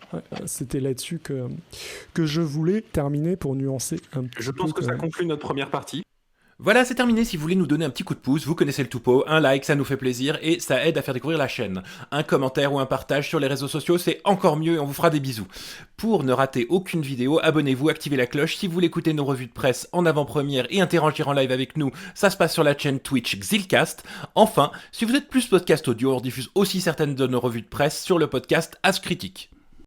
C'était là-dessus que je voulais terminer pour nuancer un petit peu. Je pense que ça conclut notre première partie. Voilà, c'est terminé. Si vous voulez nous donner un petit coup de pouce, vous connaissez le topo, un like, ça nous fait plaisir et ça aide à faire découvrir la chaîne. Un commentaire ou un partage sur les réseaux sociaux, c'est encore mieux et on vous fera des bisous. Pour ne rater aucune vidéo, abonnez-vous, activez la cloche. Si vous voulez écouter nos revues de presse en avant-première et interagir en live avec nous, ça se passe sur la chaîne Twitch Xilcast. Enfin, si vous êtes plus podcast audio, on diffuse aussi certaines de nos revues de presse sur le podcast As Critique.